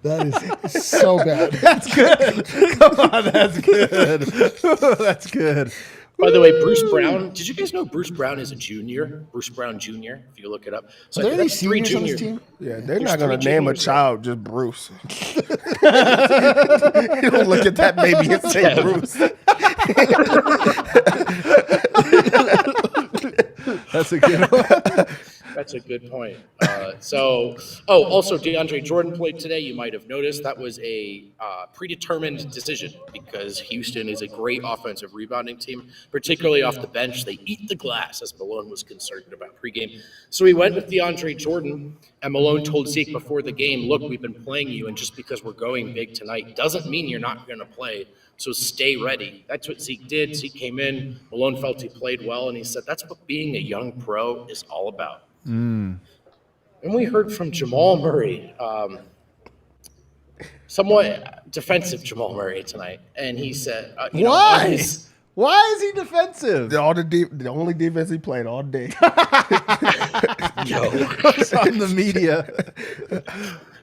That is so bad. That's good. Come on, that's good. That's good. By the way, Bruce Brown, did you guys know Bruce Brown is a junior? Bruce Brown Jr., if you look it up. So Are there any that's 3 seniors on this junior. team? Yeah, they're There's not going 3 to name a juniors. child just Bruce. You don't look at that baby and say Bruce. That's a good one. That's a good point. Also DeAndre Jordan played today. You might have noticed that was a predetermined decision because Houston is a great offensive rebounding team, particularly off the bench. They eat the glass, as Malone was concerned about pregame. So he went with DeAndre Jordan, and Malone told Zeke before the game, look, we've been playing you, and just because we're going big tonight doesn't mean you're not going to play. So stay ready. That's what Zeke did. Zeke came in. Malone felt he played well, and he said that's what being a young pro is all about. And we heard from Jamal Murray, somewhat defensive Jamal Murray tonight, and he said, Why? Why is he defensive? The only defense he played all day. On the media.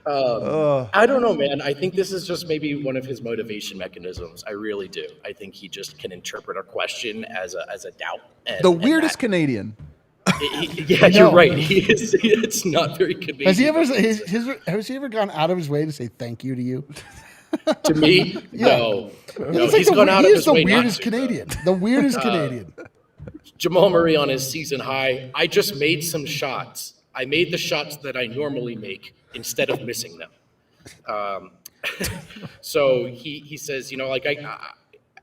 I don't know, man. I think this is just maybe one of his motivation mechanisms. I really do. I think he just can interpret a question as a doubt. And, The weirdest Canadian. You're right. He is. It's not very convenient. Has he ever gone out of his way to say thank you to you? To me? No. It's He's gone out of his the way not weirdest to, Canadian. The weirdest Canadian. Jamal Murray on his season high. I just made some shots. I made the shots that I normally make instead of missing them. So he says,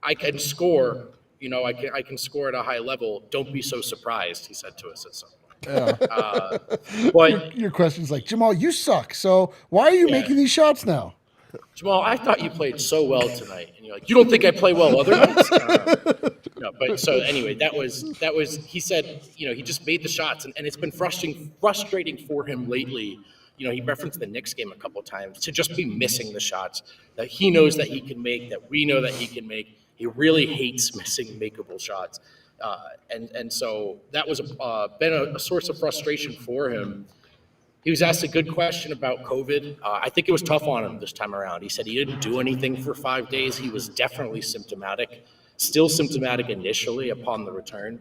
I can score. I can score at a high level. Don't be so surprised, he said to us at some point. But Your question's like, Jamal, you suck. So why are you making these shots now? Jamal, I thought you played so well tonight, and you're like, you don't think I play well other nights? No, but so anyway, that was. He said, he just made the shots, and it's been frustrating for him lately. He referenced the Knicks game a couple of times to just be missing the shots that he knows that he can make, that we know that he can make. He really hates missing makeable shots, and so that was been a source of frustration for him. He was asked a good question about COVID. I think it was tough on him this time around. He said he didn't do anything for 5 days. He was definitely symptomatic, still symptomatic initially upon the return,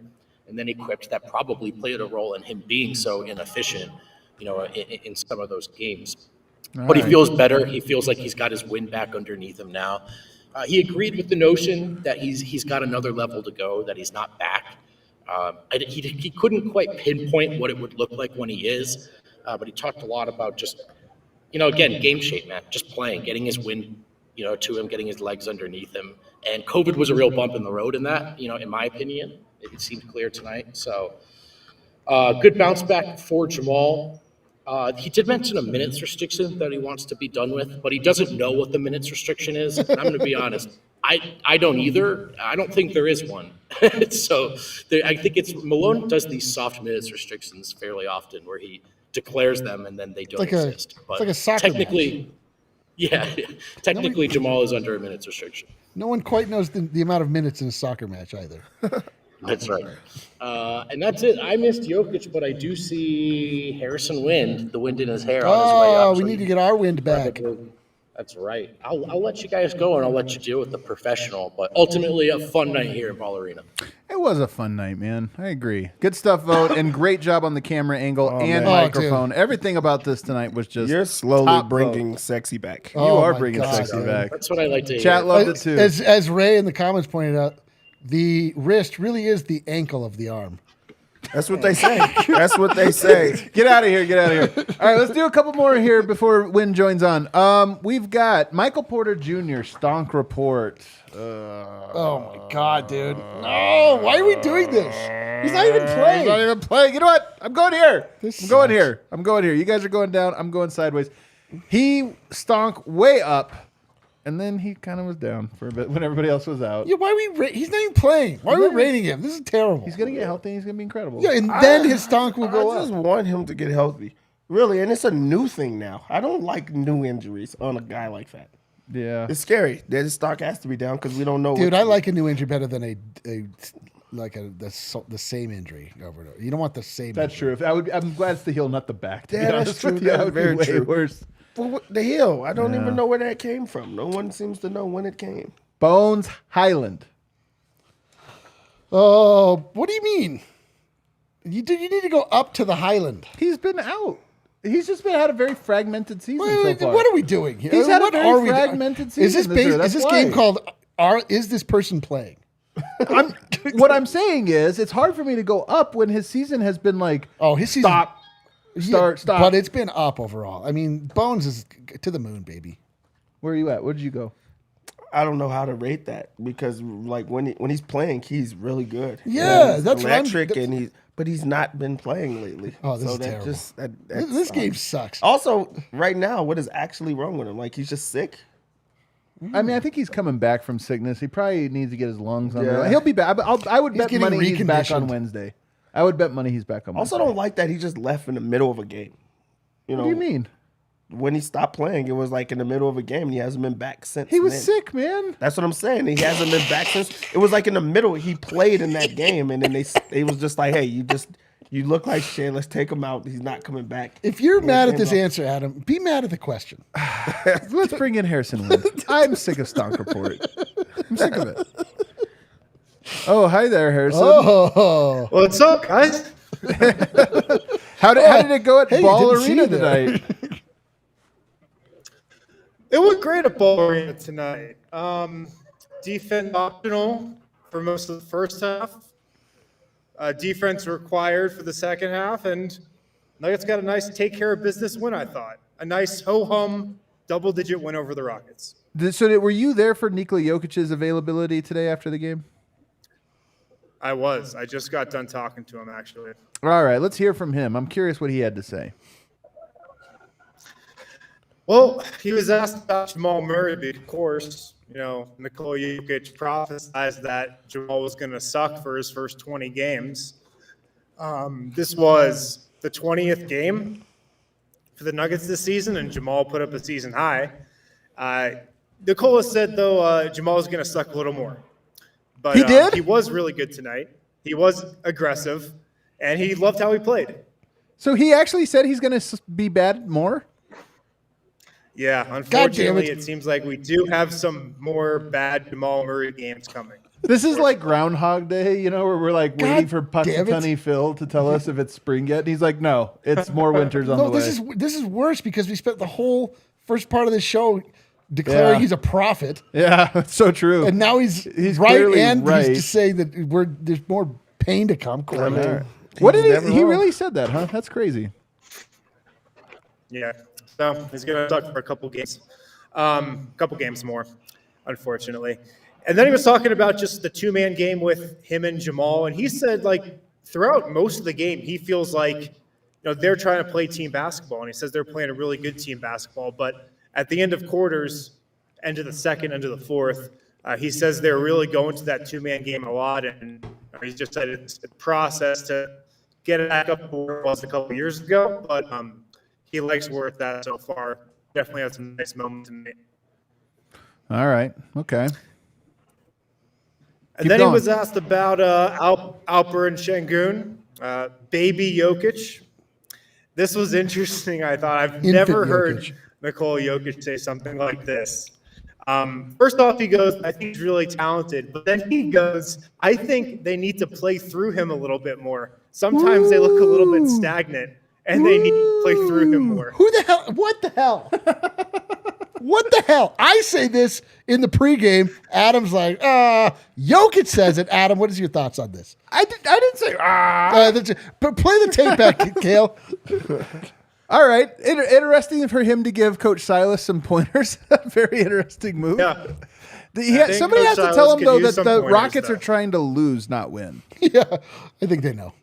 and then he quipped that probably played a role in him being so inefficient, in some of those games. But he feels better. He feels like he's got his wind back underneath him now. He agreed with the notion that he's got another level to go, that he's not back. He couldn't quite pinpoint what it would look like when he is, but he talked a lot about just, again, game shape, man, just playing, getting his wind, to him, getting his legs underneath him. And COVID was a real bump in the road in that, in my opinion. It seemed clear tonight. So good bounce back for Jamal. He did mention a minutes restriction that he wants to be done with, but he doesn't know what the minutes restriction is. And I'm going to be honest, I don't either. I don't think there is one. So I think Malone does these soft minutes restrictions fairly often where he declares them, and then they don't like exist. it's like a soccer technically, technically Jamal is under a minutes restriction. No one quite knows the amount of minutes in a soccer match either. That's right. And that's it. I missed Jokic, but I do see Harrison Wind, the wind in his hair, on his way up. Oh, we So need to get our wind back. That's right. I'll let you guys go, and I'll let you deal with the professional. But ultimately, a fun night here in Ball Arena. It was a fun night, man. I agree. Good stuff, Vogt, and great job on the camera angle and man. microphone. Everything about this tonight was just You're slowly top bringing Vogt. sexy back. You Oh are my bringing God, sexy dude. back. That's what I like to hear. Chat loved it too. As Ray in the comments pointed out, the wrist really is the ankle of the arm. That's what they say. That's what they say. Get out of here. Get out of here. All right, let's do a couple more here before Win joins on. We've got Michael Porter Jr., Stonk Report. Oh my God, dude. No, why are we doing this? He's not even He's playing. not even playing. You know what? I'm going here. This I'm going sucks. here. I'm going here. You guys are going down. I'm going sideways. He stonk way up, and then he kind of was down for a bit when everybody else was out. Yeah, why are we? He's not even playing. Why are we rating him? This is terrible. He's going to get healthy. He's going to be incredible. Yeah, and then his stonk will go I just up. want him to get healthy. Really, and it's a new thing now. I don't like new injuries on a guy like that. Yeah. It's scary. His stock has to be down because we don't know. Dude, what I like a new injury better than the same injury over and over. You don't want the same. That's injury. true. I'm glad it's the heel, not the back. To be Yeah, that's honest true. with you, That's that would be very way true. worse. Well, the heel. I don't Yeah. even know where that came from. No one seems to know when it came. Bones Highland. Oh, what do you mean? You need to go up to the Highland. He's been out. He's just had a very fragmented season so far. What are we doing here? He's had a What very are we doing? fragmented Is this season this year, is this that's game why. called Is this person playing? What I'm saying is, it's hard for me to go up when his season has been like, Oh, his season. stop, start, stop. But it's been up overall. I mean, Bones is to the moon, baby. Where are you at? Where did you go? I don't know how to rate that because like when he's playing, he's really good. Yeah, He's that's what I'm- electric, that's- but he's not been playing lately. Oh, this is that terrible. that This sucks. game sucks. Also, right now, what is actually wrong with him? Like he's just sick. I mean, I think he's coming back from sickness. He probably needs to get his lungs under. Yeah. He'll be back. I would He's bet getting money he's back on reconditioned. Wednesday. I would bet money he's back on Wednesday. Also, don't like that he just left in the middle of a game. You know, What do you mean? when he stopped playing, it was like in the middle of a game. And he hasn't been back since. He was then. sick, man. That's what I'm saying. He hasn't been back since. It was like in the middle. He played in that game, and then they was just like, "Hey, you look like shit. Let's take him out. He's not coming back." If you're mad at game's this up. answer, Adam, be mad at the question. Let's bring in Harrison Wind. I'm sick of Stonk Report. I'm sick of it. Oh, hi there, Harrison. Oh, What's up, guys? How did it go at Hey, Ball didn't see Arena you there. tonight? It went great at Ball Arena tonight. Defense optional for most of the first half. Defense required for the second half, and Nuggets got a nice take care of business win, I thought. A nice ho-hum double-digit win over the Rockets. Were you there for Nikola Jokic's availability today after the game? I was. I just got done talking to him, actually. All right, let's hear from him. I'm curious what he had to say. Well, he was asked about Jamal Murray, of course. You know, Nikola Jokic prophesized that Jamal was going to suck for his first 20 games. This was the 20th game for the Nuggets this season, and Jamal put up a season high. Nikola said, though, Jamal was going to suck a little more. But He did? He was really good tonight. He was aggressive, and he loved how he played. So he actually said he's going to be bad more? Yeah, unfortunately, it seems like we do have some more bad Jamal Murray games coming. This is like Groundhog Day, you know, where we're like waiting for damn it. Punxsutawney Phil to tell us if it's spring yet. And he's like, no, it's more winters on the no, way. this is worse because we spent the whole first part of the show declaring Yeah. he's a prophet, Yeah, it's so true. and now he's right, clearly and right. he's just saying that there's more pain to come. I mean, What he's did never he wrong. really said that, huh? That's crazy. Yeah, so he's going to suck for a couple games more, unfortunately. And then he was talking about just the two-man game with him and Jamal, and he said, like, throughout most of the game, he feels like, they're trying to play team basketball, and he says they're playing a really good team basketball, but at the end of quarters, end of the second, end of the fourth, he says they're really going to that two-man game a lot, and he just said it's a process to get it back up to where it was a couple years ago, but he likes where it's at so far. Definitely had some nice moments to make. All right. Okay. And Keep then going. he was asked about Alper and Şengün, baby Jokic. This was interesting, I thought. I've never heard Jokic. Nikola Jokic say something like this. First off, he goes, I think he's really talented. But then he goes, I think they need to play through him a little bit more. Sometimes they look a little bit stagnant, and they need to play through him more. Who the hell? What the hell? What the hell? I say this in the pregame. Adam's like, Jokic says it. Adam, what is your thoughts on this? I didn't say, But play the tape back, Kale. All right. Interesting for him to give Coach Silas some pointers. Very interesting move. Yeah. Somebody Coach has to Silas tell him, could though, use that some the pointers, Rockets though. are trying to lose, not win. Yeah, I think they know.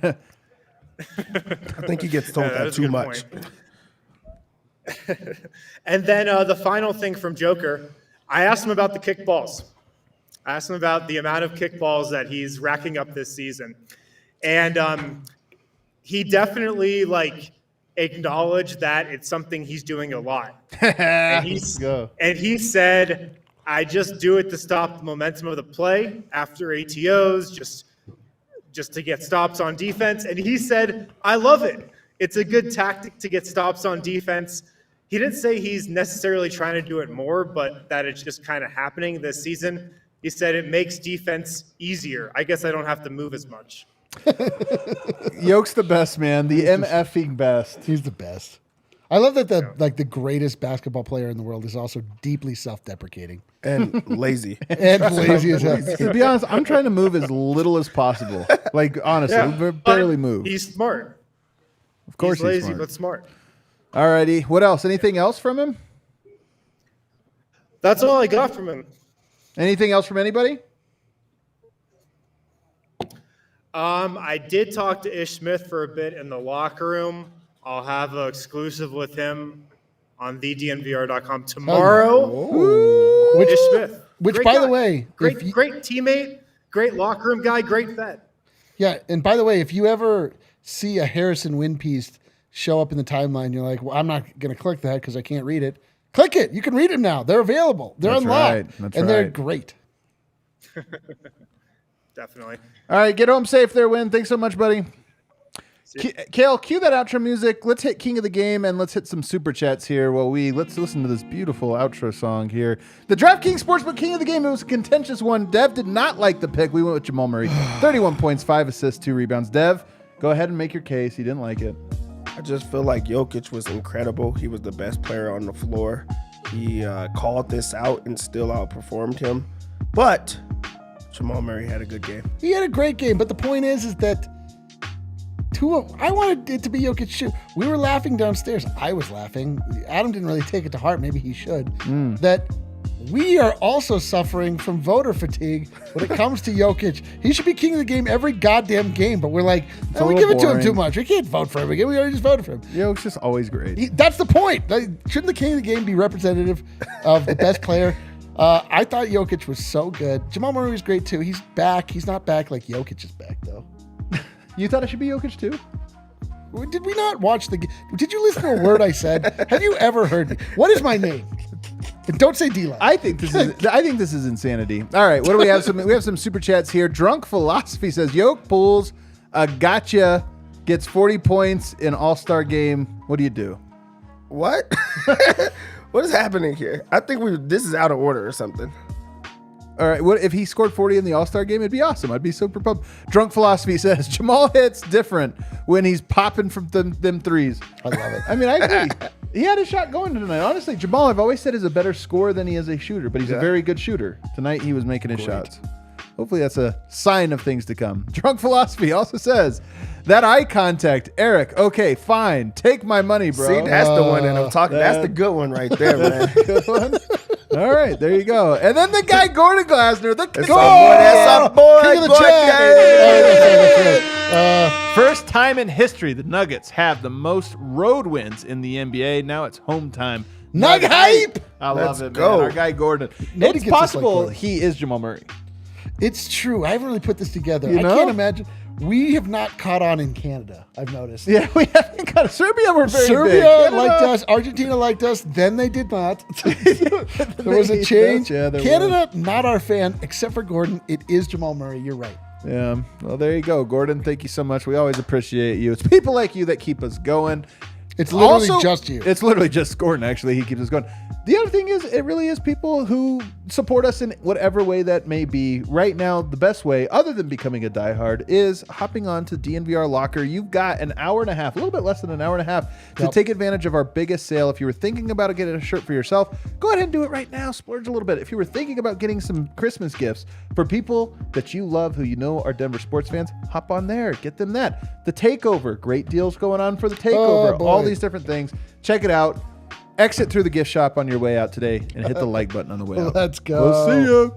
I think he gets told that that is a too good much. point. And then the final thing from Joker, I asked him about the kickballs. I asked him about the amount of kickballs that he's racking up this season. And he definitely acknowledged that it's something he's doing a lot. And he said, I just do it to stop the momentum of the play after ATOs, just to get stops on defense. And he said, I love it. It's a good tactic to get stops on defense. He didn't say he's necessarily trying to do it more, but that it's just kind of happening this season. He said it makes defense easier. I guess I don't have to move as much. Yoke's the best, man. The MFing best. He's the best. I love that the greatest basketball player in the world is also deeply self-deprecating And lazy. and lazy as hell. To be honest, I'm trying to move as little as possible. Honestly, barely move. He's smart. Of course he's lazy, smart. but smart. Alrighty. What else? Anything else from him? That's all I got from him. Anything else from anybody? I did talk to Ish Smith for a bit in the locker room. I'll have an exclusive with him on thednvr.com tomorrow. Ish Smith. Which, Great by guy. the way, great teammate, great locker room guy, great vet. yeah, and by the way, if you ever see a Harrison Wind piece show up in the timeline, you're like, well, I'm not going to click that because I can't read it. Click it. You can read them now. They're available. They're That's unlocked. right. And they're great. Definitely. All right. Get home safe there, Win. Thanks so much, buddy. Kale, cue that outro music. Let's hit King of the Game and let's hit some super chats here. Let's listen to this beautiful outro song here. The DraftKings Sportsbook King of the Game. It was a contentious one. Dev did not like the pick. We went with Jamal Murray. 31 points, 5 assists, 2 rebounds. Dev, go ahead and make your case. He didn't like it. I just feel like Jokic was incredible. He was the best player on the floor. He called this out and still outperformed him. But Jamal Murray had a good game. He had a great game, but the point is that I wanted it to be Jokic too. We were laughing downstairs. I was laughing. Adam didn't really take it to heart. Maybe he should. That we are also suffering from voter fatigue when it comes to Jokic. He should be king of the game every goddamn game, but we're like, a we little give it to him boring. too much. We can't vote for him again. We already just voted for him. Yoke's just always great. That's the point. Shouldn't the king of the game be representative of the best player? I thought Jokic was so good. Jamal Murray was great too. He's back. He's not back like Jokic is back though. You thought it should be Jokic too? Did we not watch the game? Did you listen to a word I said? Have you ever heard me? What is my name? And don't say D-line. I think this is insanity. All right, what do we have? We have some super chats here. Drunk Philosophy says Yoke pulls a gotcha, gets 40 points in All-Star game. What do you do? What? What is happening here? I think this is out of order or something. All right, what if he scored 40 in the All-Star game? It'd be awesome. I'd be super pumped. Drunk Philosophy says Jamal hits different when he's popping from them threes. I love it. I mean, I agree. He had a shot going tonight. Honestly, Jamal, I've always said, is a better scorer than he is a shooter, but he's a very good shooter. Tonight, he was making his shots. Hopefully, that's a sign of things to come. Drunk Philosophy also says that eye contact. Eric, okay, fine. Take my money, bro. See, that's the one that I'm talking. That's the good one right there, man. Good one. All right, there you go. And then the guy, Gordon Glasner, the That's our boy. King of the boy. chat. First time in history, the Nuggets have the most road wins in the NBA. Now it's home time. Nug hype. I love Let's it, go. man. Our guy Gordon. Nobody It's gets us like possible Gordon. he is Jamal Murray. It's true. I haven't really put this together. You know? I can't imagine. We have not caught on in Canada, I've noticed. Yeah, we haven't got Serbia. We're very big. Serbia Canada. liked us. Argentina liked us. Then they did not. There was a change. Yeah, there Canada, not our fan, except for Gordon. It is Jamal Murray. You're right. Yeah. Well, there you go, Gordon. Thank you so much. We always appreciate you. It's people like you that keep us going. It's literally Also, just you. It's literally just Gordon, actually. He keeps us going. The other thing is, it really is people who support us in whatever way that may be. Right now, the best way, other than becoming a diehard, is hopping on to DNVR Locker. You've got an hour and a half, a little bit less than an hour and a half, to take advantage of our biggest sale. If you were thinking about getting a shirt for yourself, go ahead and do it right now. Splurge a little bit. If you were thinking about getting some Christmas gifts for people that you love, who you know are Denver sports fans, hop on there. Get them that. The Takeover. Great deals going on for the Takeover. boy. All these different things. Check it out. Exit through the gift shop on your way out today and hit the like button on the way out. Let's go. We'll see you.